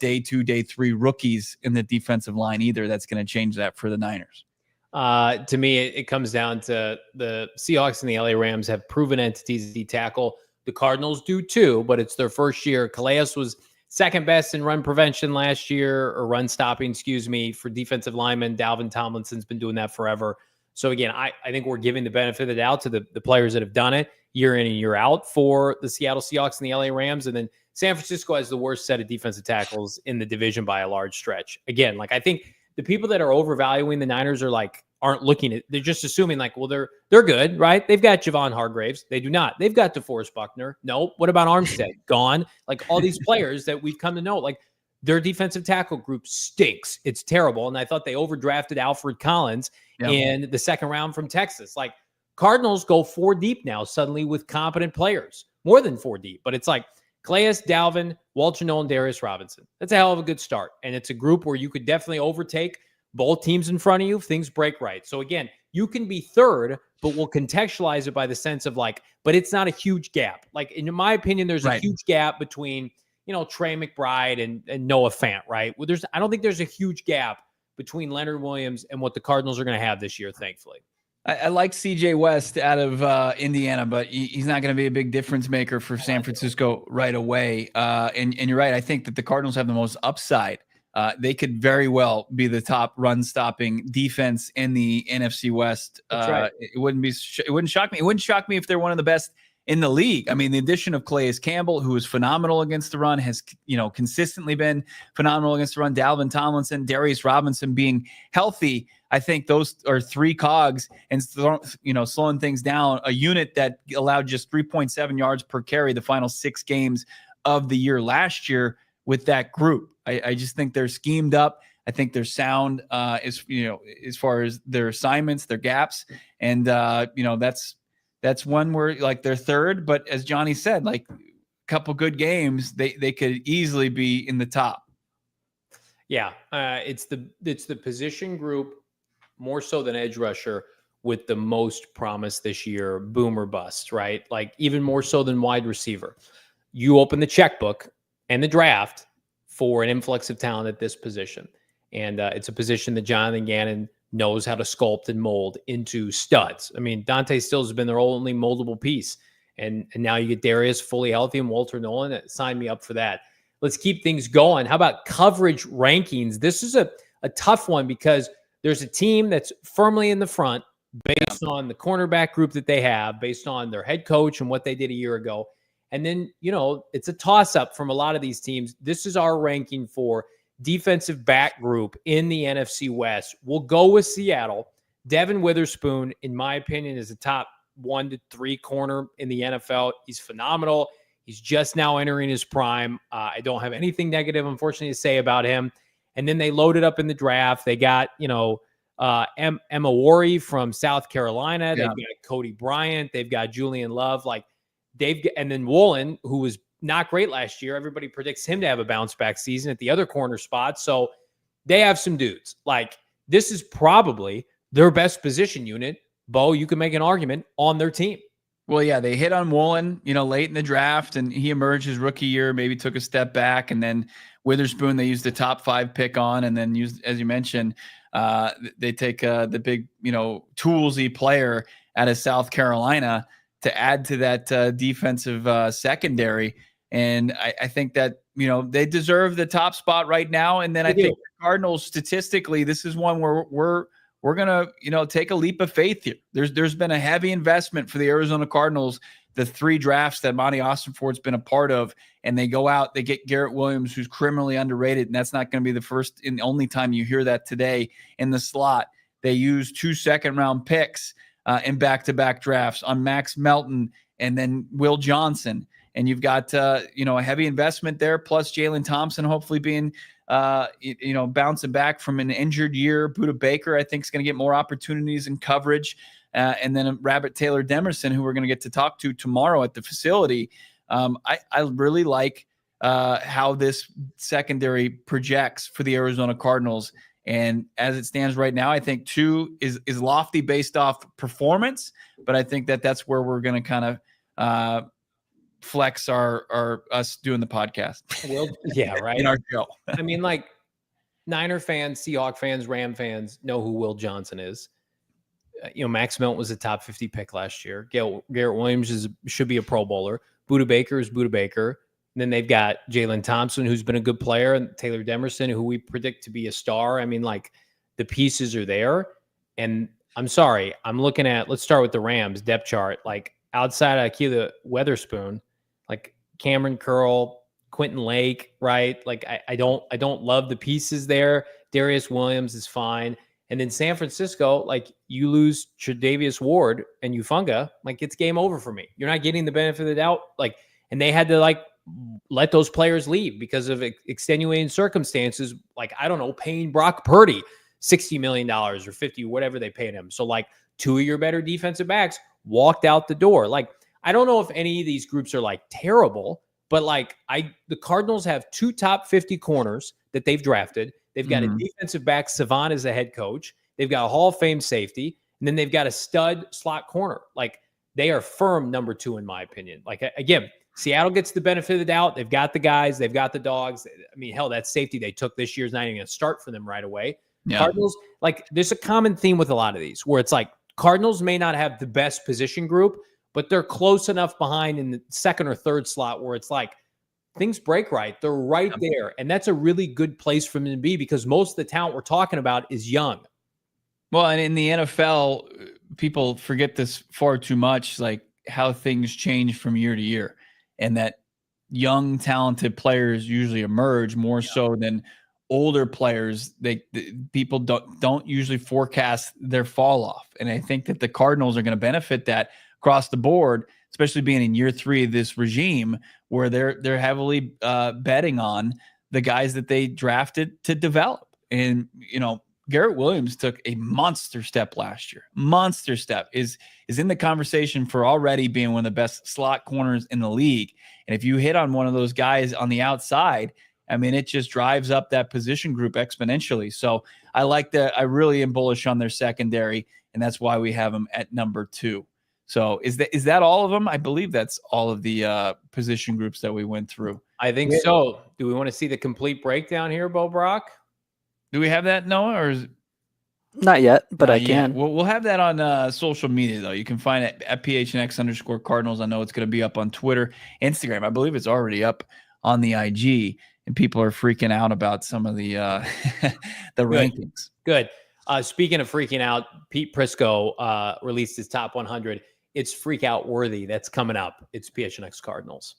day 2, day 3 rookies in the defensive line either. That's going to change that for the Niners. To me, it comes down to the Seahawks and the LA Rams have proven entities at tackle. The Cardinals do too, but it's their first year. Calais was second best in run prevention last year, or run stopping, for defensive linemen. Dalvin Tomlinson's been doing that forever. So again, I think we're giving the benefit of the doubt to the players that have done it year in and year out for the Seattle Seahawks and the LA Rams. And then San Francisco has the worst set of defensive tackles in the division by a large stretch. Again, I think the people that are overvaluing the Niners aren't looking at, they're just assuming well, they're good, right? They've got Javon Hargraves. They do not. They've got DeForest Buckner. No. What about Armstead? Gone. All these players that we've come to know, their defensive tackle group stinks. It's terrible. And I thought they overdrafted Alfred Collins in the second round from Texas. Cardinals go 4 deep now suddenly with competent players, more than 4 deep. But it's Calais, Dalvin, Walter Nolen, Darius Robinson. That's a hell of a good start. And it's a group where you could definitely overtake both teams in front of you if things break right. So again, you can be third, but we'll contextualize it by the sense of but it's not a huge gap. In my opinion, there's a huge gap between, Trey McBride and Noah Fant, right? Well, I don't think there's a huge gap between Leonard Williams and what the Cardinals are going to have this year, thankfully. I like CJ West out of Indiana, but he's not going to be a big difference maker for San Francisco right away. And you're right. I think that the Cardinals have the most upside. They could very well be the top run-stopping defense in the NFC West. That's right. It wouldn't shock me. It wouldn't shock me if they're one of the best in the league. I mean, the addition of Calais Campbell, who is phenomenal against the run, has consistently been phenomenal against the run. Dalvin Tomlinson, Darius Robinson being healthy. I think those are 3 cogs and slowing things down. A unit that allowed just 3.7 yards per carry the final 6 games of the year last year with that group. I just think they're schemed up. I think they're sound as far as their assignments, their gaps, and that's one where they're third. But as Johnny said, a couple good games, they could easily be in the top. Yeah, it's the position group more so than edge rusher with the most promise this year, boom or bust, right? Even more so than wide receiver. You open the checkbook and the draft for an influx of talent at this position. And it's a position that Jonathan Gannon knows how to sculpt and mold into studs. I mean, Dante Stills has been their only moldable piece. And now you get Darius fully healthy and Walter Nolen. Sign me up for that. Let's keep things going. How about coverage rankings? This is a tough one because there's a team that's firmly in the front based on the cornerback group that they have, based on their head coach and what they did a year ago. And then, it's a toss-up from a lot of these teams. This is our ranking for defensive back group in the NFC West. We'll go with Seattle. Devin Witherspoon, in my opinion, is a top 1 to 3 corner in the NFL. He's phenomenal. He's just now entering his prime. I don't have anything negative, unfortunately, to say about him. And then they loaded up in the draft. They got, Emma Warry from South Carolina. They've got Cody Bryant. They've got Julian Love. And then Nolen, who was not great last year. Everybody predicts him to have a bounce back season at the other corner spot. So they have some dudes. This is probably their best position unit. Bo, you can make an argument on their team. Well, yeah, they hit on Nolen, late in the draft, and he emerged his rookie year, maybe took a step back, and then Witherspoon, they used the top 5 pick on, and then used, as you mentioned, they take the big, toolsy player out of South Carolina to add to that defensive secondary. And I think that, they deserve the top spot right now. And then I think the Cardinals, statistically, this is one where we're going to, take a leap of faith here. There's been a heavy investment for the Arizona Cardinals, the 3 drafts that Monty Austinford's been a part of, and they go out, they get Garrett Williams, who's criminally underrated, and that's not going to be the first and only time you hear that today in the slot. They use 2 second-round picks in back-to-back drafts on Max Melton and then Will Johnson. And you've got, a heavy investment there, plus Jalen Thompson hopefully being bouncing back from an injured year. Budda Baker, I think, is going to get more opportunities in coverage. And then Rabbit Taylor Demerson, who we're going to get to talk to tomorrow at the facility. I really like how this secondary projects for the Arizona Cardinals. And as it stands right now, I think 2 is lofty based off performance, but I think that's where we're going to kind of flex our us doing the podcast. Well, yeah, right. In our show. I mean, Niner fans, Seahawk fans, Ram fans know who Will Johnson is. Max Melton was a top 50 pick last year. Garrett Williams should be a Pro Bowler. Budda Baker is Budda Baker. And then they've got Jalen Thompson, who's been a good player, and Taylor Demerson, who we predict to be a star. I mean, the pieces are there. And I'm sorry, I'm looking at, let's start with the Rams depth chart. Outside of Akila Witherspoon, Cameron Curl, Quentin Lake, right? I don't love the pieces there. Darius Williams is fine. And then San Francisco, you lose Tre'Davious Ward and Ufunga, it's game over for me. You're not getting the benefit of the doubt. And they had to let those players leave because of extenuating circumstances. I don't know, paying Brock Purdy $60 million or $50, whatever they paid him. So 2 of your better defensive backs walked out the door. I don't know if any of these groups are terrible, but the Cardinals have 2 top 50 corners that they've drafted. They've got a defensive back, Savant, as a head coach. They've got a Hall of Fame safety, and then they've got a stud slot corner. They are firm number 2, in my opinion. Again, Seattle gets the benefit of the doubt. They've got the guys. They've got the dogs. I mean, hell, that safety they took this year is not even going to start for them right away. Yeah. Cardinals, there's a common theme with a lot of these where it's Cardinals may not have the best position group, but they're close enough behind in the second or third slot where it's things break right. They're right there. And that's a really good place for them to be because most of the talent we're talking about is young. Well, and in the NFL, people forget this far too much, how things change from year to year, and that young, talented players usually emerge more so than older players. People don't usually forecast their fall off. And I think that the Cardinals are going to benefit that across the board, especially being in year 3 of this regime where they're heavily betting on the guys that they drafted to develop. And, Garrett Williams took a monster step last year. Monster step is in the conversation for already being one of the best slot corners in the league. And if you hit on one of those guys on the outside, I mean, it just drives up that position group exponentially. So I like that. I really am bullish on their secondary, and that's why we have them at number 2. So is that all of them? I believe that's all of the position groups that we went through. I think so. Do we want to see the complete breakdown here, Bo Brock? Do we have that, Noah, or is not yet? But I can. We'll have that on social media though. You can find it at PHNX_Cardinals. I know it's going to be up on Twitter, Instagram. I believe it's already up on the IG, and people are freaking out about some of the the rankings. Good. Speaking of freaking out, Pete Prisco released his top 100. It's freak out worthy. That's coming up. It's PHNX Cardinals.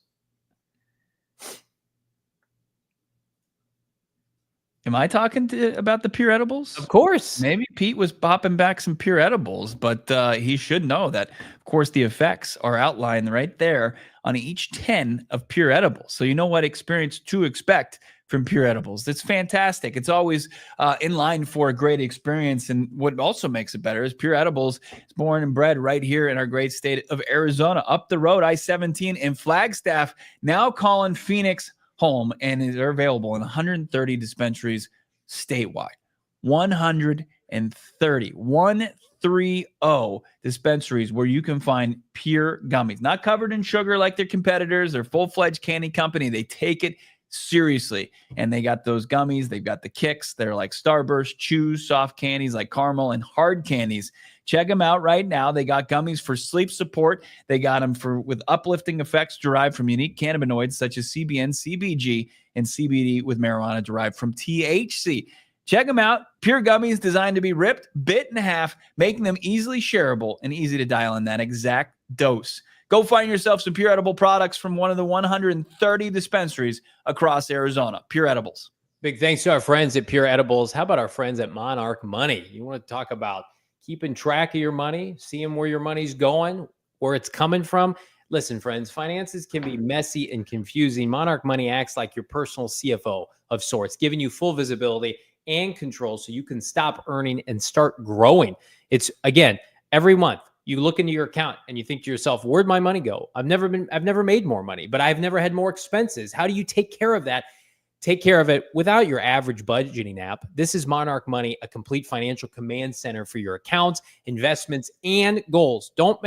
Am I talking about the pure edibles? Of course. Maybe Pete was popping back some pure edibles, but he should know that, of course, the effects are outlined right there on each 10 of pure edibles. So you know what experience to expect from pure edibles. It's fantastic. It's always in line for a great experience. And what also makes it better is pure edibles is born and bred right here in our great state of Arizona, up the road, I-17 in Flagstaff, now calling Phoenix home, and they're available in 130 dispensaries statewide. 130 dispensaries where you can find pure gummies, not covered in sugar like their competitors. They're full-fledged candy company. They take it seriously, and they got those gummies. They've got the kicks. They're like Starburst, chews, soft candies like caramel, and hard candies. Check them out right now. They got gummies for sleep support. They got them with uplifting effects derived from unique cannabinoids such as CBN, CBG, and CBD with marijuana derived from THC. Check them out. Pure gummies designed to be ripped, bit in half, making them easily shareable and easy to dial in that exact dose. Go find yourself some pure edible products from one of the 130 dispensaries across Arizona. Pure Edibles. Big thanks to our friends at Pure Edibles. How about our friends at Monarch Money? You want to talk about keeping track of your money, seeing where your money's going, where it's coming from? Listen, friends, finances can be messy and confusing. Monarch Money acts like your personal CFO of sorts, giving you full visibility and control so you can stop earning and start growing. It's, again, every month you look into your account and you think to yourself, where'd my money go? I've never made more money, but I've never had more expenses. How do you take care of that? Take care of it without your average budgeting app. This is Monarch Money, a complete financial command center for your accounts, investments, and goals. Don't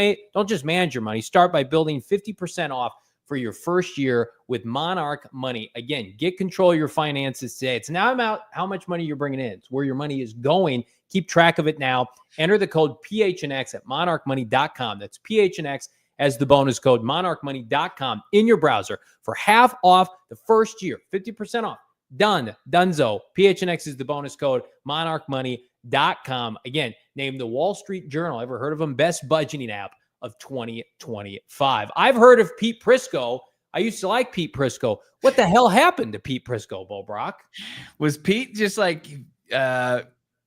just manage your money. Start by building 50% off for your first year with Monarch Money. Again, get control of your finances today. It's not about how much money you're bringing in. It's where your money is going. Keep track of it now. Enter the code PHNX at monarchmoney.com. That's PHNX as the bonus code, monarchmoney.com in your browser for half off the first year, 50% off. Done. Dunzo. PHNX is the bonus code, monarchmoney.com. Again, named the Wall Street Journal, ever heard of them, best budgeting app of 2025. I've heard of Pete Prisco. I used to like Pete Prisco. What the hell happened to Pete Prisco, Bo Brack? Was Pete just like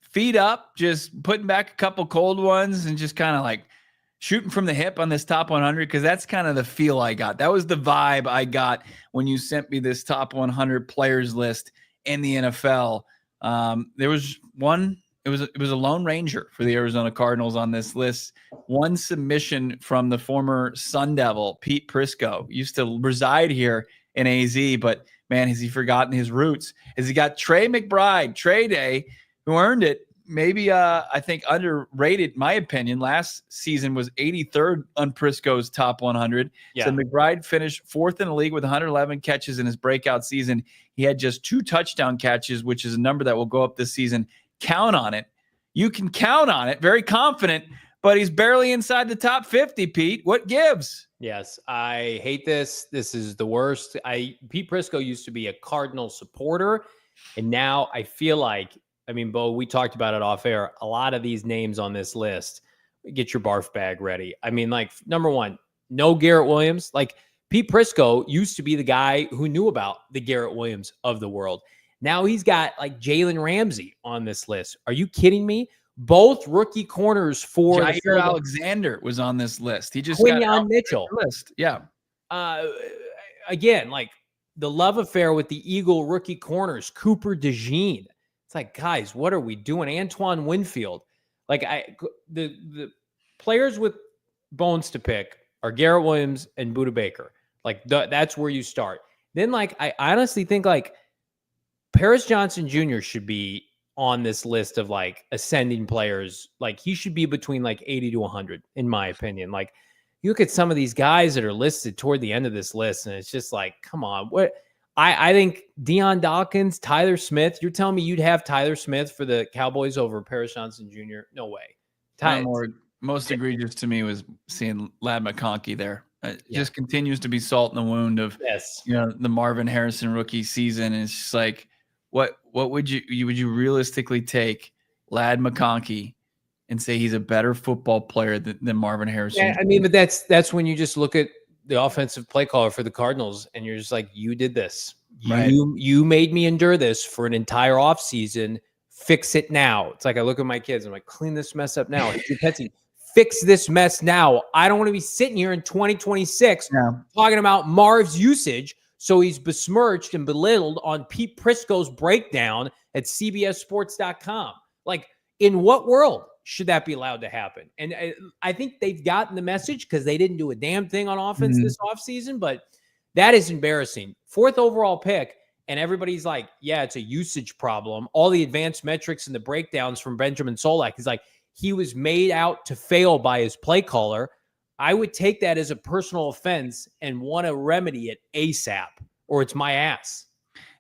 feet up, just putting back a couple cold ones and just kind of like shooting from the hip on this top 100? Because that's kind of the feel I got. That was the vibe I got when you sent me this top 100 players list in the NFL. There was one. It was a lone ranger for the Arizona Cardinals on this list. One submission from the former Sun Devil, Pete Prisco. Used to reside here in AZ, but man, has he forgotten his roots? Has he got Trey McBride, Trey Day, who earned it? Maybe I think underrated, my opinion. Last season was 83rd on Prisco's top 100. Yeah. So McBride finished 4th in the league with 111 catches in his breakout season. He had just 2 touchdown catches, which is a number that will go up this season. Count on it. You can count on it. Very confident, but he's barely inside the top 50, Pete. What gives? Yes, I hate this. This is the worst. Pete Prisco used to be a Cardinal supporter, and now I feel like, I mean, Bo, we talked about it off air. A lot of these names on this list, get your barf bag ready. I mean, like, number one, no Garrett Williams. Like, Pete Prisco used to be the guy who knew about the Garrett Williams of the world. Now he's got like Jalen Ramsey on this list. Are you kidding me? Both rookie corners for Jair Alexander was on this list. He just Quinyon got Mitchell list. Yeah. Again, like the love affair with the Eagle rookie corners, Cooper DeJean. It's like, guys, what are we doing? Antoine Winfield. Like the players with bones to pick are Garrett Williams and Budda Baker. Like that's where you start. Then like I honestly think like Paris Johnson Jr. should be on this list of like ascending players. Like he should be between like 80 to 100, in my opinion. Like you look at some of these guys that are listed toward the end of this list, and it's just like, come on. What I think Deion Dawkins, Tyler Smith. You're telling me you'd have Tyler Smith for the Cowboys over Paris Johnson Jr.? No way. Most egregious to me was seeing Lad McConkey there. Just continues to be salt in the wound of the Marvin Harrison rookie season. And it's just like, what would you realistically take Ladd McConkey and say he's a better football player than Marvin Harrison. Yeah, I mean, but that's when you just look at the offensive play caller for the Cardinals and you're just like, you did this. You made me endure this for an entire offseason. Fix it now. It's like I look at my kids. I'm like, clean this mess up now. Fix this mess now. I don't want to be sitting here in 2026 talking about Marv's usage. So he's besmirched and belittled on Pete Prisco's breakdown at CBSSports.com. Like, in what world should that be allowed to happen? And I think they've gotten the message because they didn't do a damn thing on offense this offseason, but that is embarrassing. 4th overall pick, and everybody's like, yeah, it's a usage problem. All the advanced metrics and the breakdowns from Benjamin Solak, he's like, he was made out to fail by his play caller. I would take that as a personal offense and want to remedy it ASAP, or it's my ass.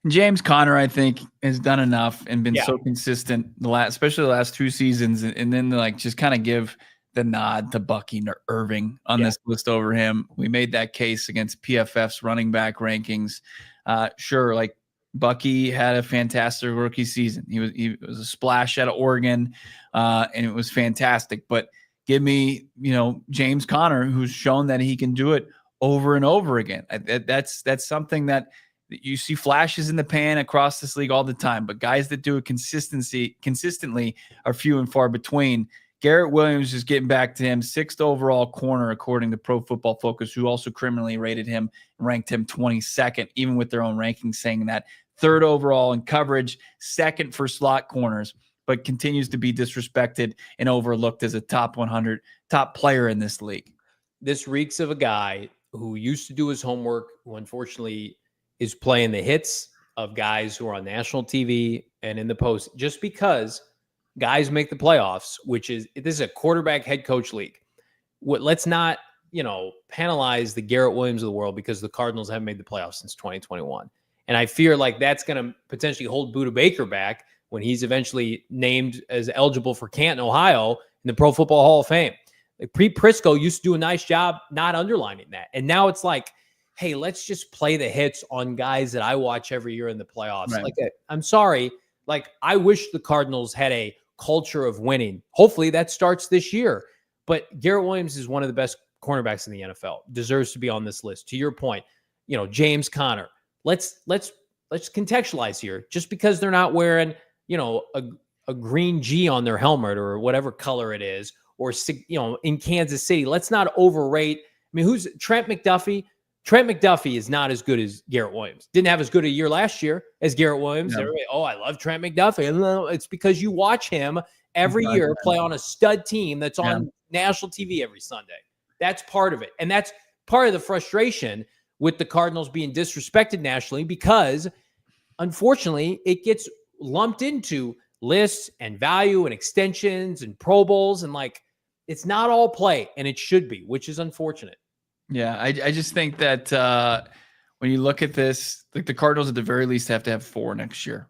James Conner, I think, has done enough and been so consistent especially the last 2 seasons, and then like just kind of give the nod to Bucky Irving on this list over him. We made that case against PFF's running back rankings. Sure, like Bucky had a fantastic rookie season. He was a splash out of Oregon, and it was fantastic. But give me, James Conner, who's shown that he can do it over and over again. That's something that you see flashes in the pan across this league all the time, but guys that do it consistently are few and far between. Garrett Williams is getting back to him, 6th overall corner, according to Pro Football Focus, who also criminally rated him and ranked him 22nd, even with their own rankings saying that. 3rd overall in coverage, 2nd for slot corners, but continues to be disrespected and overlooked as a top 100 top player in this league. This reeks of a guy who used to do his homework, who unfortunately is playing the hits of guys who are on national TV and in the post, just because guys make the playoffs, this is a quarterback head coach league. Let's not, penalize the Garrett Williams of the world because the Cardinals haven't made the playoffs since 2021. And I fear like that's going to potentially hold Budda Baker back when he's eventually named as eligible for Canton, Ohio in the Pro Football Hall of Fame. Like Pete Prisco used to do a nice job not underlining that. And now it's like, hey, let's just play the hits on guys that I watch every year in the playoffs. Right. Like, I'm sorry. Like, I wish the Cardinals had a culture of winning. Hopefully that starts this year. But Garrett Williams is one of the best cornerbacks in the NFL. Deserves to be on this list. To your point, James Conner. Let's contextualize here. Just because they're not wearing, a green G on their helmet or whatever color it is, or in Kansas City, let's not overrate. I mean, who's Trent McDuffie? Trent McDuffie is not as good as Garrett Williams. Didn't have as good a year last year as Garrett Williams. No. Everybody, I love Trent McDuffie. It's because you watch him every year play on a stud team that's on national TV every Sunday. That's part of it. And that's part of the frustration with the Cardinals being disrespected nationally, because unfortunately it gets lumped into lists and value and extensions and Pro Bowls. And like, it's not all play, and it should be, which is unfortunate. Yeah, I just think that when you look at this, like the Cardinals at the very least have to have 4 next year.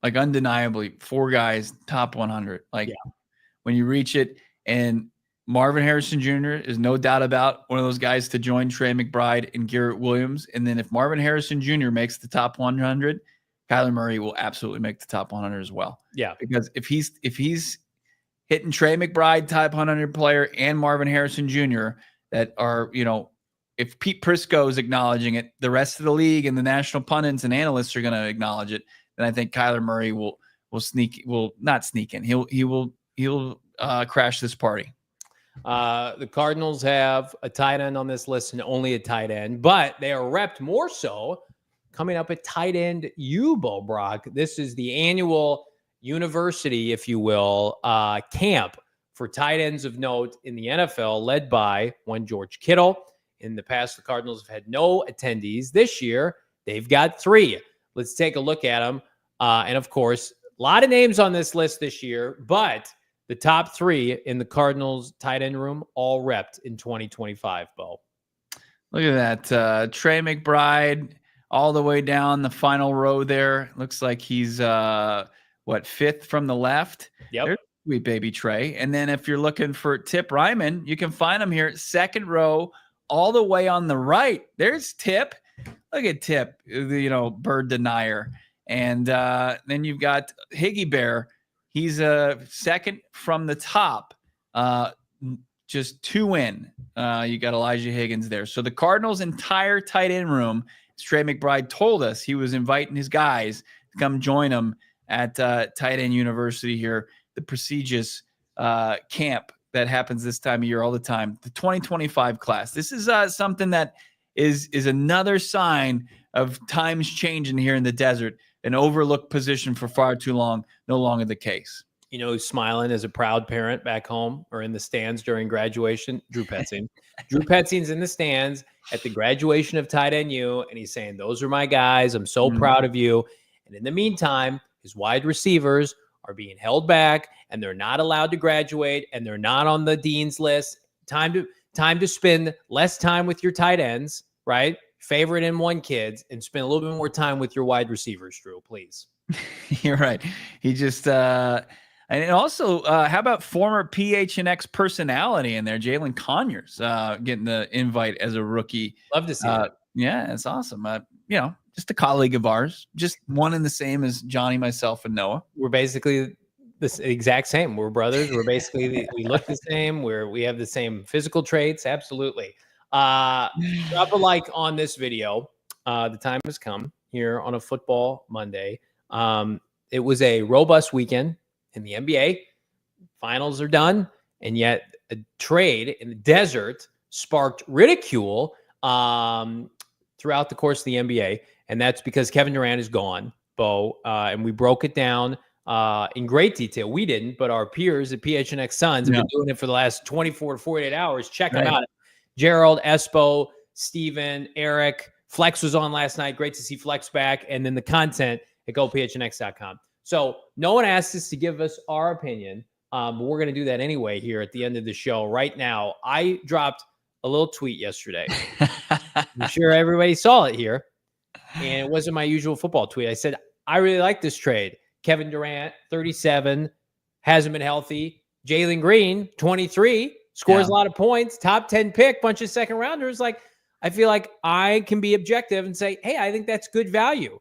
Like undeniably, 4 guys, top 100. Like when you reach it, and Marvin Harrison Jr. is no doubt about one of those guys to join Trey McBride and Garrett Williams. And then if Marvin Harrison Jr. makes the top 100, Kyler Murray will absolutely make the top 100 as well. Yeah, because if he's hitting Trey McBride, top 100 player, and Marvin Harrison Jr., that are, if Pete Prisco is acknowledging it, the rest of the league and the national pundits and analysts are going to acknowledge it. Then I think Kyler Murray will not sneak in. He'll crash this party. The Cardinals have a tight end on this list and only a tight end, but they are repped more so coming up at tight end Bo Brack. This is the annual university, if you will, camp for tight ends of note in the NFL, led by one George Kittle. In the past, the Cardinals have had no attendees. This year, they've got 3. Let's take a look at them. And of course, a lot of names on this list this year, but the top 3 in the Cardinals tight end room all repped in 2025, Bo. Look at that. Trey McBride all the way down the final row there. Looks like he's, 5th from the left? Yep. There's sweet baby Trey. And then if you're looking for Tip Ryman, you can find him here, 2nd row, all the way on the right. There's Tip. Look at Tip, bird denier. And then you've got Higgy Bear. He's second from the top, just 2 in. You got Elijah Higgins there. So the Cardinals' entire tight end room, as Trey McBride told us, he was inviting his guys to come join him at Tight End University here, the prestigious camp that happens this time of year all the time, the 2025 class. This is something that is another sign of times changing here in the desert. An overlooked position for far too long, no longer the case. You know who's smiling as a proud parent back home or in the stands during graduation? Drew Petzing. Drew Petzing's in the stands at the graduation of Tight End U, and he's saying, those are my guys. I'm so proud of you. And in the meantime, his wide receivers are being held back, and they're not allowed to graduate, and they're not on the dean's list. Time to spend less time with your tight ends, right? Favorite and 1 kids, and spend a little bit more time with your wide receivers, Drew, please. You're right. He just and also, how about former PHNX personality in there, Jalen Conyers, getting the invite as a rookie. Love to see that. Yeah, it's awesome. Just a colleague of ours, just one and the same as Johnny, myself, and Noah. We're basically the exact same. We're brothers. We're basically, we look the same. We have the same physical traits. Absolutely. Drop a like on this video. The time has come here on a football Monday. It was a robust weekend in the NBA. Finals are done, and yet a trade in the desert sparked ridicule throughout the course of the NBA, and that's because Kevin Durant is gone, Bo, and we broke it down in great detail. We didn't, but our peers at PHNX Suns have been doing it for the last 24 to 48 hours. Check them out. Gerald, Espo, Steven, Eric. Flex was on last night. Great to see Flex back. And then the content at gophnx.com. So no one asked us to give us our opinion, but we're going to do that anyway here at the end of the show. Right now, I dropped a little tweet yesterday. I'm sure everybody saw it here. And it wasn't my usual football tweet. I said, I really like this trade. Kevin Durant, 37, hasn't been healthy. Jalen Green, 23. Scores a lot of points, top 10 pick, bunch of second rounders. Like, I feel like I can be objective and say, hey, I think that's good value.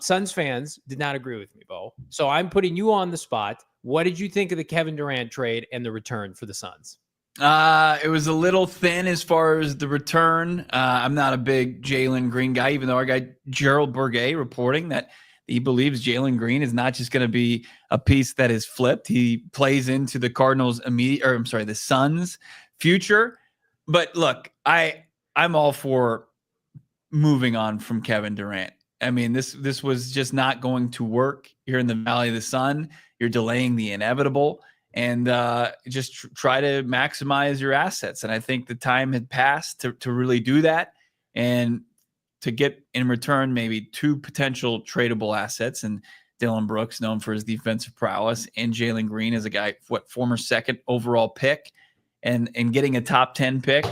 Suns fans did not agree with me, Bo. So I'm putting you on the spot. What did you think of the Kevin Durant trade and the return for the Suns? It was a little thin as far as the return. I'm not a big Jalen Green guy, even though our guy Gerald Bourguet reporting that he believes Jalen Green is not just going to be a piece that is flipped. He plays into the Cardinals' the Suns' future. But look, I'm all for moving on from Kevin Durant. I mean, this was just not going to work here in the Valley of the Sun. You're delaying the inevitable, and just try to maximize your assets. And I think the time had passed to really do that, and to get in return maybe 2 potential tradable assets, and Dylan Brooks, known for his defensive prowess, and Jalen Green as a guy, former 2nd overall pick, and getting a top 10 pick.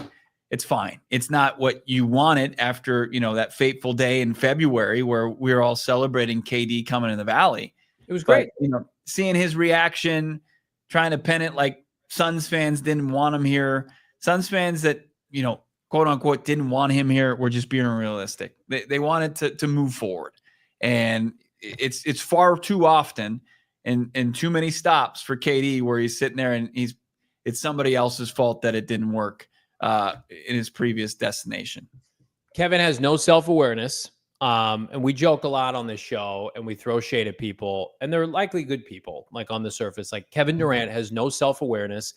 It's fine. It's not what you wanted after, that fateful day in February where we were all celebrating KD coming in the Valley. It was great. But, seeing his reaction, trying to pin it like Suns fans didn't want him here. Suns fans that, quote unquote, didn't want him here were just being realistic. They wanted to move forward. And it's far too often and too many stops for KD where he's sitting there and it's somebody else's fault that it didn't work in his previous destination. Kevin has no self-awareness. And we joke a lot on this show and we throw shade at people, and they're likely good people, like on the surface. Like Kevin Durant has no self-awareness.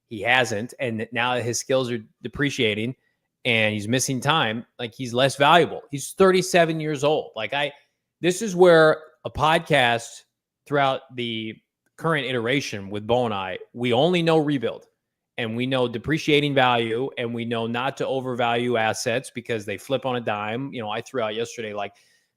He hasn't. And now that his skills are depreciating and he's missing time, like he's less valuable. He's 37 years old. This is where a podcast throughout the current iteration with Bo and I, we only know rebuild. And we know depreciating value, and we know not to overvalue assets because they flip on a dime. I threw out yesterday,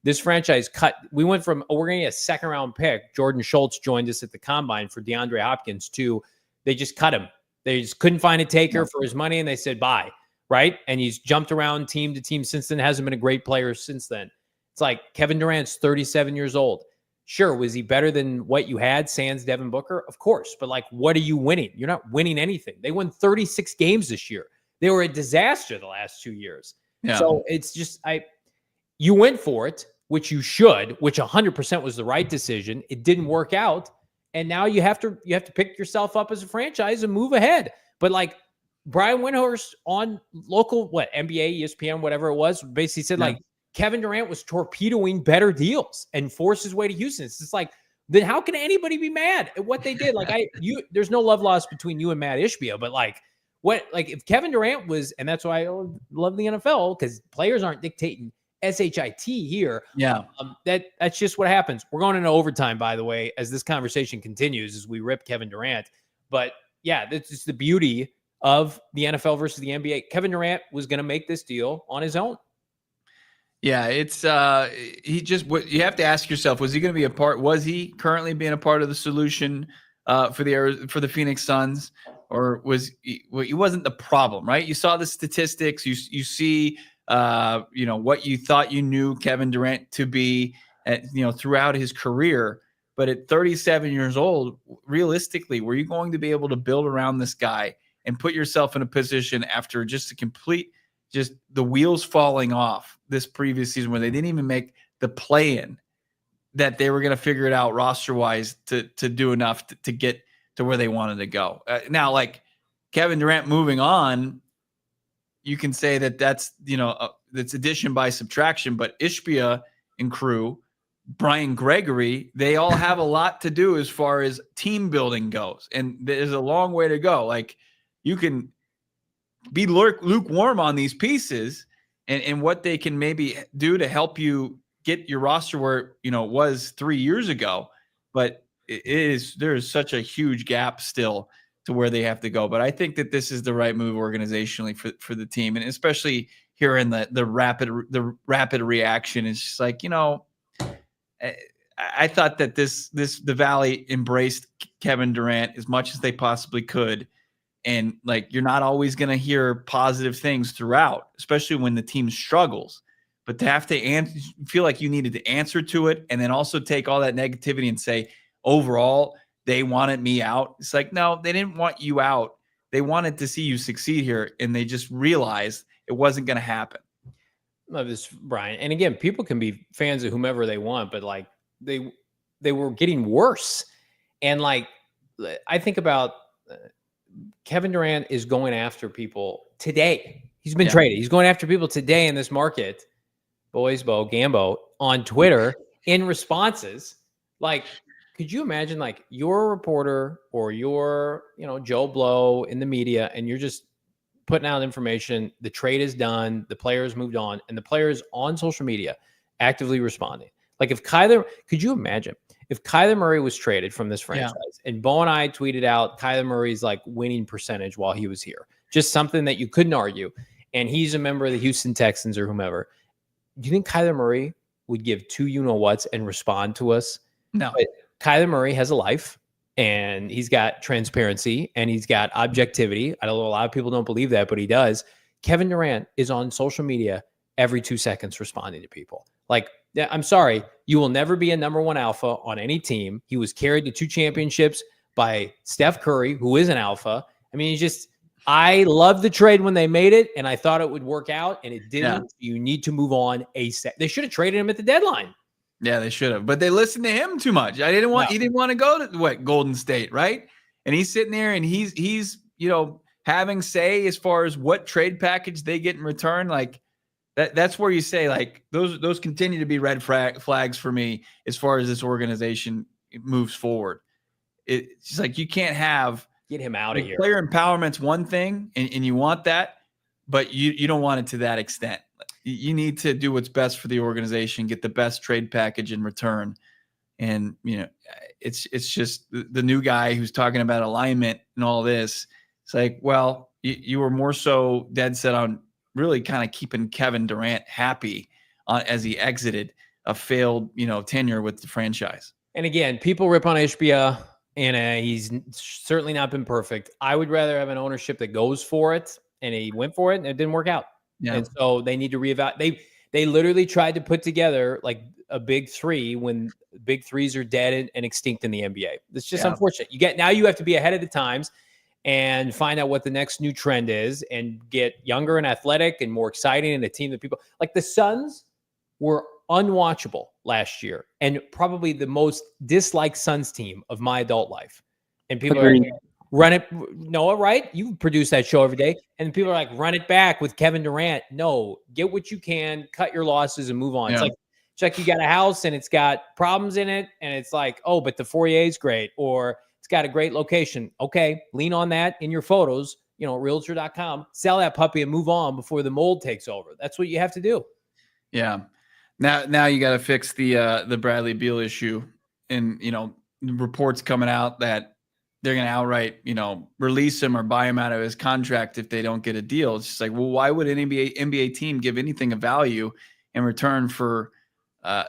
this franchise cut. We went from, we're going to get a 2nd round pick. Jordan Schultz joined us at the combine for DeAndre Hopkins to, they just cut him. They just couldn't find a taker for his money, and they said, bye. Right. And he's jumped around team to team since then, hasn't been a great player since then. It's like Kevin Durant's 37 years old. Sure, was he better than what you had, sans Devin Booker? Of course, but what are you winning? You're not winning anything. They won 36 games this year. They were a disaster the last 2 years. Yeah. So it's just, you went for it, which you should, which 100% was the right decision. It didn't work out, And now you have to pick yourself up as a franchise and move ahead. But like Brian Windhorst on local, NBA, ESPN, whatever it was, basically said like Kevin Durant was torpedoing better deals and forced his way to Houston. It's just like, then how can anybody be mad at what they did? Like there's no love lost between you and Matt Ishbia, but like if Kevin Durant was, and that's why I love the NFL, because players aren't dictating SHIT here. Yeah. That's just what happens. We're going into overtime, by the way, as this conversation continues, as we rip Kevin Durant. But yeah, that's just the beauty of the NFL versus the NBA. Kevin Durant was going to make this deal on his own. Yeah, it's you have to ask yourself, was he going to be was he currently being a part of the solution for the Phoenix Suns, or he wasn't the problem, right? You saw the statistics, you see what you thought you knew Kevin Durant to be throughout his career, but at 37 years old, realistically, were you going to be able to build around this guy and put yourself in a position after just the wheels falling off this previous season where they didn't even make the play-in, that they were going to figure it out roster-wise to do enough to get to where they wanted to go. Now, like Kevin Durant moving on, you can say that's addition by subtraction, but Ishbia and crew, Brian Gregory, they all have a lot to do as far as team building goes. And there's a long way to go. Like you can be lukewarm on these pieces and what they can maybe do to help you get your roster where it was 3 years ago, but there is such a huge gap still to where they have to go. But I think that this is the right move organizationally for the team, and especially here in the rapid reaction. It's just like I thought that the Valley embraced Kevin Durant as much as they possibly could. And like, you're not always going to hear positive things throughout, especially when the team struggles. But to have to feel like you needed to answer to it, and then also take all that negativity and say, overall, they wanted me out. It's like, no, they didn't want you out. They wanted to see you succeed here, and they just realized it wasn't going to happen. Love this, Brian. And again, people can be fans of whomever they want, but like they were getting worse. And like, I think about Kevin Durant is going after people today. He's been traded. He's going after people today in this market, Gambo, on Twitter in responses. Like, could you imagine like you're a reporter or you're, Joe Blow in the media, and you're just putting out information. The trade is done. The players moved on, and the players on social media actively responding. Like could you imagine if Kyler Murray was traded from this franchise and Bo and I tweeted out Kyler Murray's like winning percentage while he was here, just something that you couldn't argue, and he's a member of the Houston Texans or whomever, do you think Kyler Murray would give two you-know-whats and respond to us? No. But Kyler Murray has a life, and he's got transparency, and he's got objectivity. I know a lot of people don't believe that, but he does. Kevin Durant is on social media every 2 seconds responding to people. Like, I'm sorry, you will never be a number one alpha on any team. He was carried to 2 championships by Steph Curry, who is an alpha. I mean, I love the trade when they made it, and I thought it would work out, and it didn't. Yeah. You need to move on ASAP. They should have traded him at the deadline. Yeah, they should have, but they listened to him too much. He didn't want to go to Golden State, right? And he's sitting there, and he's having say as far as what trade package they get in return. Like that's where you say like those continue to be red flags for me as far as this organization moves forward. It's just like you can't get him out of here. Player empowerment's one thing, and you want that, but you don't want it to that extent. You need to do what's best for the organization, get the best trade package in return. And, it's just the new guy who's talking about alignment and all this. It's like, well, you were more so dead set on really kind of keeping Kevin Durant happy as he exited a failed, tenure with the franchise. And again, people rip on Ishbia, and he's certainly not been perfect. I would rather have an ownership that goes for it, and he went for it, and it didn't work out. Yeah. And so they need to reevaluate. They literally tried to put together like a big three when big threes are dead and extinct in the NBA. It's just unfortunate. You have to be ahead of the times and find out what the next new trend is and get younger and athletic and more exciting, and a team that people like the Suns were unwatchable last year and probably the most disliked Suns team of my adult life. And people are like, run it, Noah, right? You produce that show every day. And people are like, run it back with Kevin Durant. No, get what you can, cut your losses and move on. Yeah. It's like you got a house and it's got problems in it. And it's like, oh, but the foyer is great. Or it's got a great location. Okay, lean on that in your photos, realtor.com, sell that puppy and move on before the mold takes over. That's what you have to do. Yeah. Now you got to fix the Bradley Beal issue, and reports coming out that they're going to outright release him or buy him out of his contract if they don't get a deal. It's just like, well, why would an NBA team give anything of value in return for a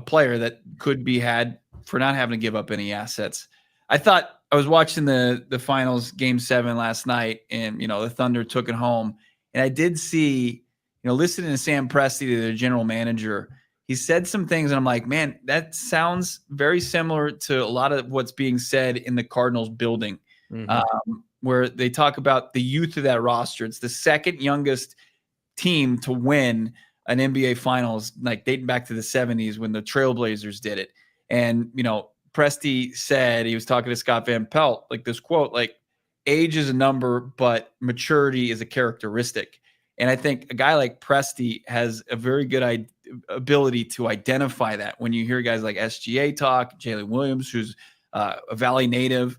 player that could be had for not having to give up any assets? I was watching the finals game 7 last night, and the Thunder took it home, and I did see. Listening to Sam Presti, their general manager, he said some things, and I'm like, man, that sounds very similar to a lot of what's being said in the Cardinals building, where they talk about the youth of that roster. It's the second youngest team to win an NBA Finals, like dating back to the 70s when the Trailblazers did it. And, Presti said, he was talking to Scott Van Pelt, like this quote, like, age is a number, but maturity is a characteristic. And I think a guy like Presti has a very good ability to identify that. When you hear guys like SGA talk, Jalen Williams, who's a Valley native,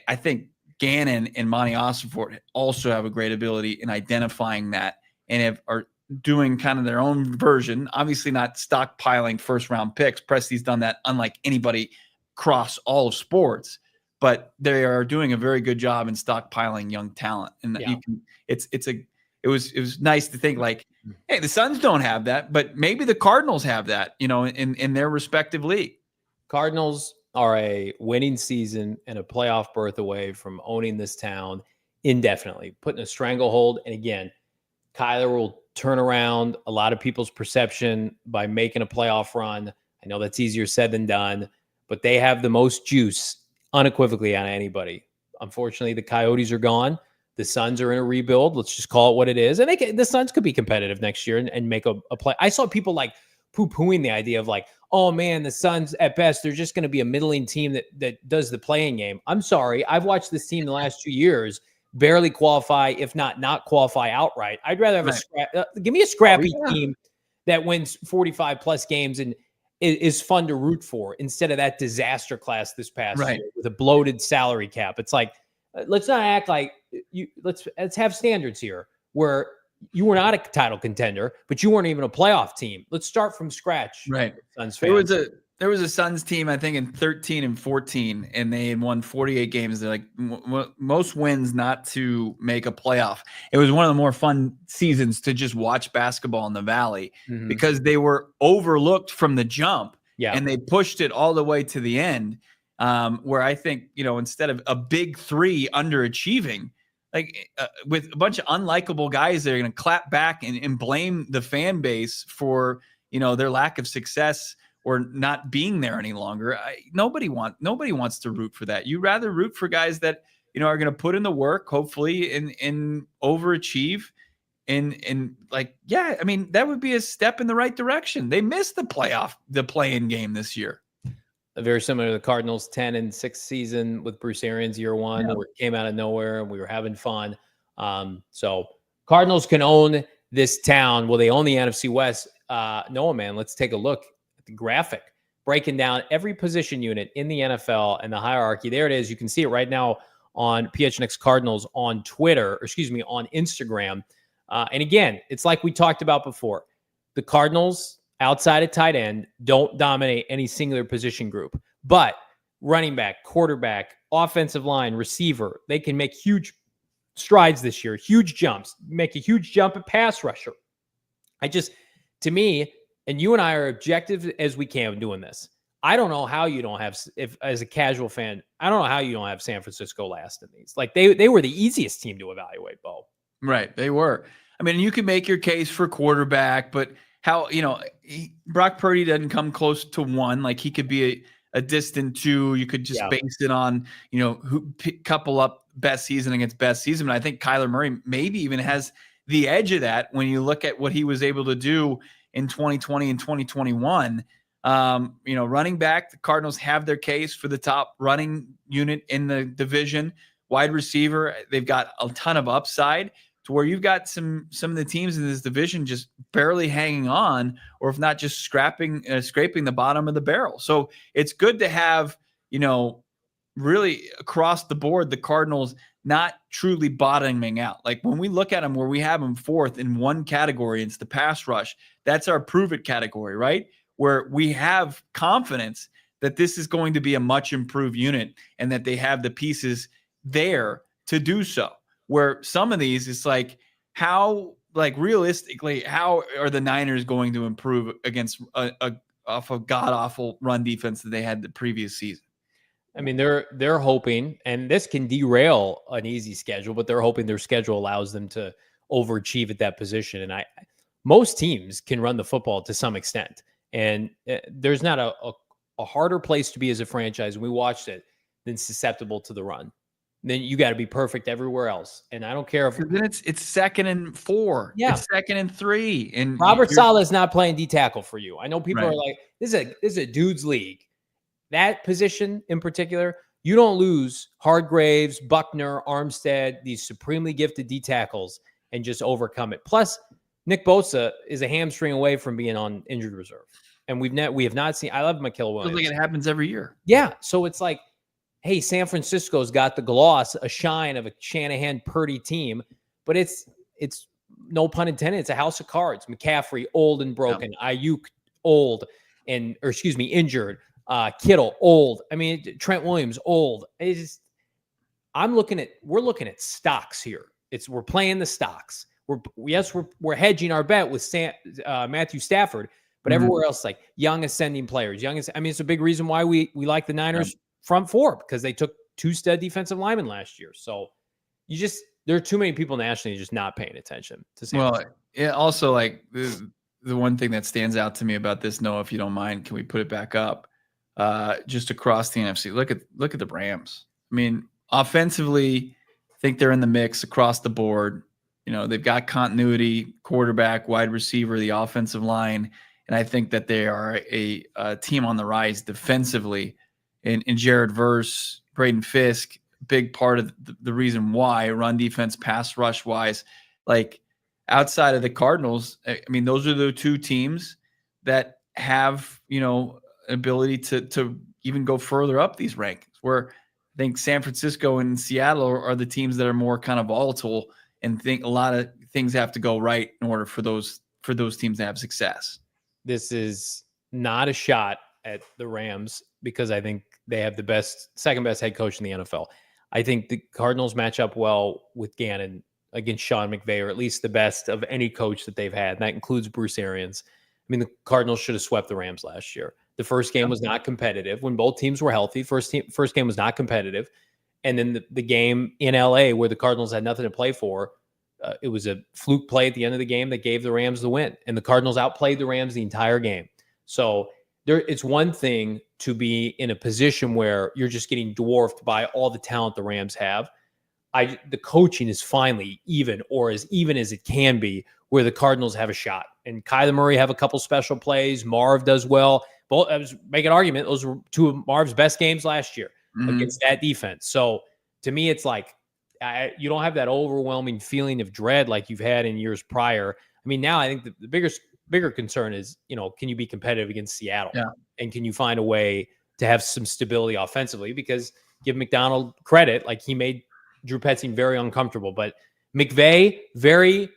I think Gannon and Monty Ossenfort also have a great ability in identifying that, and are doing kind of their own version. Obviously not stockpiling first-round picks. Presti's done that unlike anybody across all of sports, but they are doing a very good job in stockpiling young talent. And it was nice to think like, hey, the Suns don't have that, but maybe the Cardinals have that, in their respective league. Cardinals are a winning season and a playoff berth away from owning this town indefinitely, putting a stranglehold. And again, Kyler will turn around a lot of people's perception by making a playoff run. I know that's easier said than done, but they have the most juice unequivocally on anybody. Unfortunately, the Coyotes are gone. The Suns are in a rebuild. Let's just call it what it is. And the Suns could be competitive next year and make a play. I saw people like poo-pooing the idea of like, oh man, the Suns at best, they're just going to be a middling team that does the playing game. I'm sorry. I've watched this team the last 2 years barely qualify, if not qualify outright. I'd rather have give me a scrappy team that wins 45 plus games and is fun to root for instead of that disaster class this past year with a bloated salary cap. It's like, let's not act like let's have standards here where you were not a title contender, but you weren't even a playoff team. Let's start from scratch. Right. Suns fans. There was a Suns team, I think, in 13 and 14, and they had won 48 games. They're like most wins not to make a playoff. It was one of the more fun seasons to just watch basketball in the Valley because they were overlooked from the jump, and they pushed it all the way to the end. Where I think, instead of a big three underachieving, like with a bunch of unlikable guys that are going to clap back and blame the fan base for, their lack of success or not being there any longer. Nobody wants to root for that. You rather root for guys that, are going to put in the work, hopefully, and overachieve. And that would be a step in the right direction. They missed the play-in game this year. Very similar to the Cardinals' 10-6 season with Bruce Arians year one, where it came out of nowhere and we were having fun. So Cardinals can own this town. Will they own the NFC West? No, man. Let's take a look at the graphic breaking down every position unit in the NFL and the hierarchy. There it is. You can see it right now on PHNX Cardinals on on Instagram. And again, it's like we talked about before. The Cardinals, outside of tight end, don't dominate any singular position group. But running back, quarterback, offensive line, receiver, they can make huge strides this year, huge jumps, make a huge jump at pass rusher. To me, and you and I are objective as we can doing this, I don't know how you don't have, as a casual fan, I don't know how you don't have San Francisco last in these. Like they were the easiest team to evaluate, Bo. Right, they were. I mean, you can make your case for quarterback, but how, Brock Purdy doesn't come close to one. Like he could be a distant two. You could just base it on, who couple up best season against best season. And I think Kyler Murray maybe even has the edge of that when you look at what he was able to do in 2020 and 2021. Running back, the Cardinals have their case for the top running unit in the division. Wide receiver, they've got a ton of upside to where you've got some of the teams in this division just barely hanging on, or if not just scraping the bottom of the barrel. So it's good to have, really across the board, the Cardinals not truly bottoming out. Like when we look at them, where we have them fourth in one category, it's the pass rush. That's our prove it category, right? Where we have confidence that this is going to be a much improved unit and that they have the pieces there to do so. Where some of these, it's like, realistically, how are the Niners going to improve against off a god-awful run defense that they had the previous season? I mean, they're hoping, and this can derail an easy schedule, but they're hoping their schedule allows them to overachieve at that position. And most teams can run the football to some extent, and there's not a harder place to be as a franchise. We watched it than susceptible to the run. Then you got to be perfect everywhere else. And I don't care if then it's 2nd and 4. Yeah. It's 2nd and 3. And Robert Saleh is not playing D tackle for you. I know people Right. are like, this is a dude's league. That position in particular, you don't lose Hargraves, Buckner, Armstead, these supremely gifted D tackles, and just overcome it. Plus, Nick Bosa is a hamstring away from being on injured reserve. And we have not seen. I love Mikael Williams. Feels like it happens every year. Yeah. So it's like, hey, San Francisco's got the gloss, a shine of a Shanahan Purdy team, but it's no pun intended. It's a house of cards. McCaffrey, old and broken. Ayuk, old injured. Kittle, old. I mean, Trent Williams, old. We're looking at stocks here. We're playing the stocks. We're hedging our bet with Matthew Stafford, but everywhere else, like young ascending players. It's a big reason why we like the Niners front four, because they took 2 stud defensive linemen last year. So there are too many people nationally just not paying attention to San Francisco. Yeah. Also, like the one thing that stands out to me about this, Noah, if you don't mind, can we put it back up? Just across the NFC, look at the Rams. I mean, offensively, I think they're in the mix across the board. They've got continuity, quarterback, wide receiver, the offensive line, and I think that they are a team on the rise defensively. In Jared Verse, Braden Fisk, big part of the reason why run defense, pass rush wise, like outside of the Cardinals, I mean, those are the 2 teams that have, ability to even go further up these rankings, where I think San Francisco and Seattle are the teams that are more kind of volatile and think a lot of things have to go right in order for those teams to have success. This is not a shot at the Rams, because I think they have the second best head coach in the NFL. I think the Cardinals match up well with Gannon against Sean McVay, or at least the best of any coach that they've had. And that includes Bruce Arians. I mean, the Cardinals should have swept the Rams last year. The first game was not competitive when both teams were healthy. First game was not competitive. And then the game in LA, where the Cardinals had nothing to play for, it was a fluke play at the end of the game that gave the Rams the win. And the Cardinals outplayed the Rams the entire game. So it's one thing to be in a position where you're just getting dwarfed by all the talent the Rams have. The coaching is finally even, or as even as it can be, where the Cardinals have a shot. And Kyler Murray have a couple special plays. Marv does well. I was making an argument. Those were 2 of Marv's best games last year against that defense. So to me, it's like you don't have that overwhelming feeling of dread like you've had in years prior. I mean, now I think the bigger concern is, can you be competitive against Seattle? Yeah. And can you find a way to have some stability offensively? Because give McDonald credit, like he made Drew Petzing very uncomfortable, but McVay very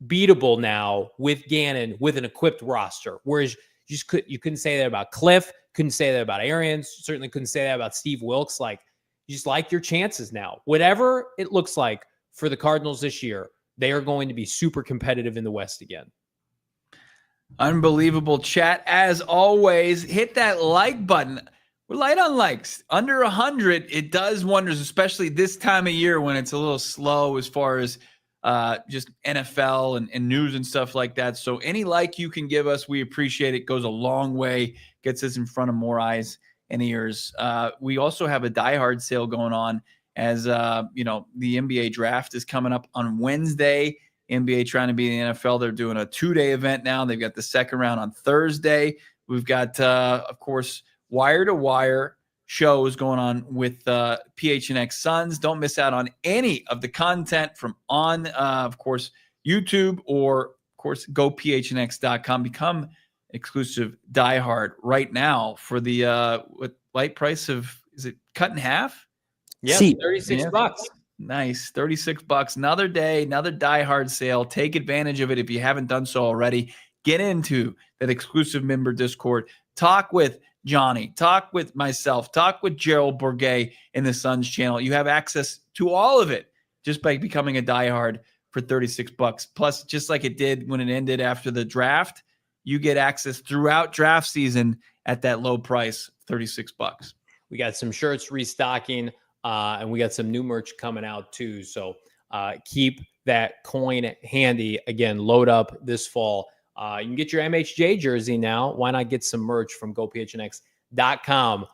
beatable now with Gannon, with an equipped roster. Whereas you couldn't say that about Cliff, couldn't say that about Arians, certainly couldn't say that about Steve Wilkes. Like, you just like your chances now. Whatever it looks like for the Cardinals this year, they are going to be super competitive in the West again. Unbelievable chat. As always, hit that like button. We're light on likes. Under 100, it does wonders, especially this time of year when it's a little slow as far as just NFL and news and stuff like that. So any like you can give us, we appreciate it. Goes a long way, gets us in front of more eyes and ears. We also have a diehard sale going on as, the NBA draft is coming up on Wednesday. NBA trying to be in the NFL. They're doing a 2-day event now. They've got the second round on Thursday. We've got, of course, wire-to-wire shows going on with PHNX Suns. Don't miss out on any of the content from on, of course, YouTube or, of course, gophnx.com. Become exclusive diehard right now for the light price of, is it cut in half? Yeah, $36. Nice. $36. Another day, another diehard sale. Take advantage of it if you haven't done so already. Get into that exclusive member Discord. Talk with Johnny. Talk with myself. Talk with Gerald Bourget in the Suns channel. You have access to all of it just by becoming a diehard for $36. Plus, just like it did when it ended after the draft, you get access throughout draft season at that low price, $36. We got some shirts restocking, and we got some new merch coming out too. So keep that coin handy. Again, load up this fall. You can get your MHJ jersey now. Why not get some merch from gophnx.com?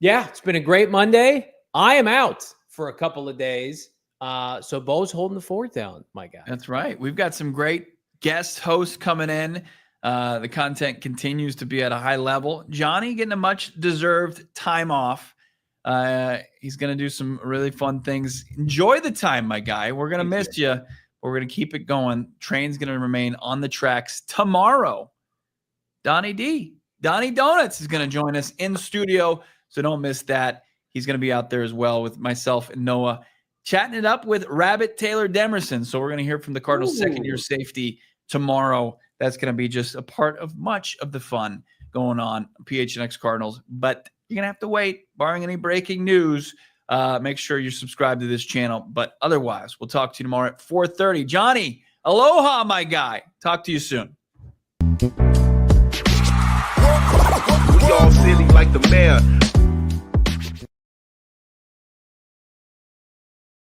Yeah, it's been a great Monday. I am out for a couple of days. So Bo's holding the fort down, my guy. That's right. We've got some great guest hosts coming in. The content continues to be at a high level. Johnny getting a much deserved time off. He's going to do some really fun things. Enjoy the time, my guy. We're going to miss you. We're going to keep it going. Train's going to remain on the tracks tomorrow. Donnie Donuts is going to join us in the studio, so don't miss that. He's going to be out there as well with myself and Noah, chatting it up with Rabbit Taylor Demerson. So we're going to hear from the Cardinals' second-year safety tomorrow. That's going to be just a part of much of the fun going on PHNX Cardinals. But you're going to have to wait, barring any breaking news. Make sure you're subscribed to this channel. But otherwise, we'll talk to you tomorrow at 4:30. Johnny, aloha, my guy. Talk to you soon. We all silly like the mayor.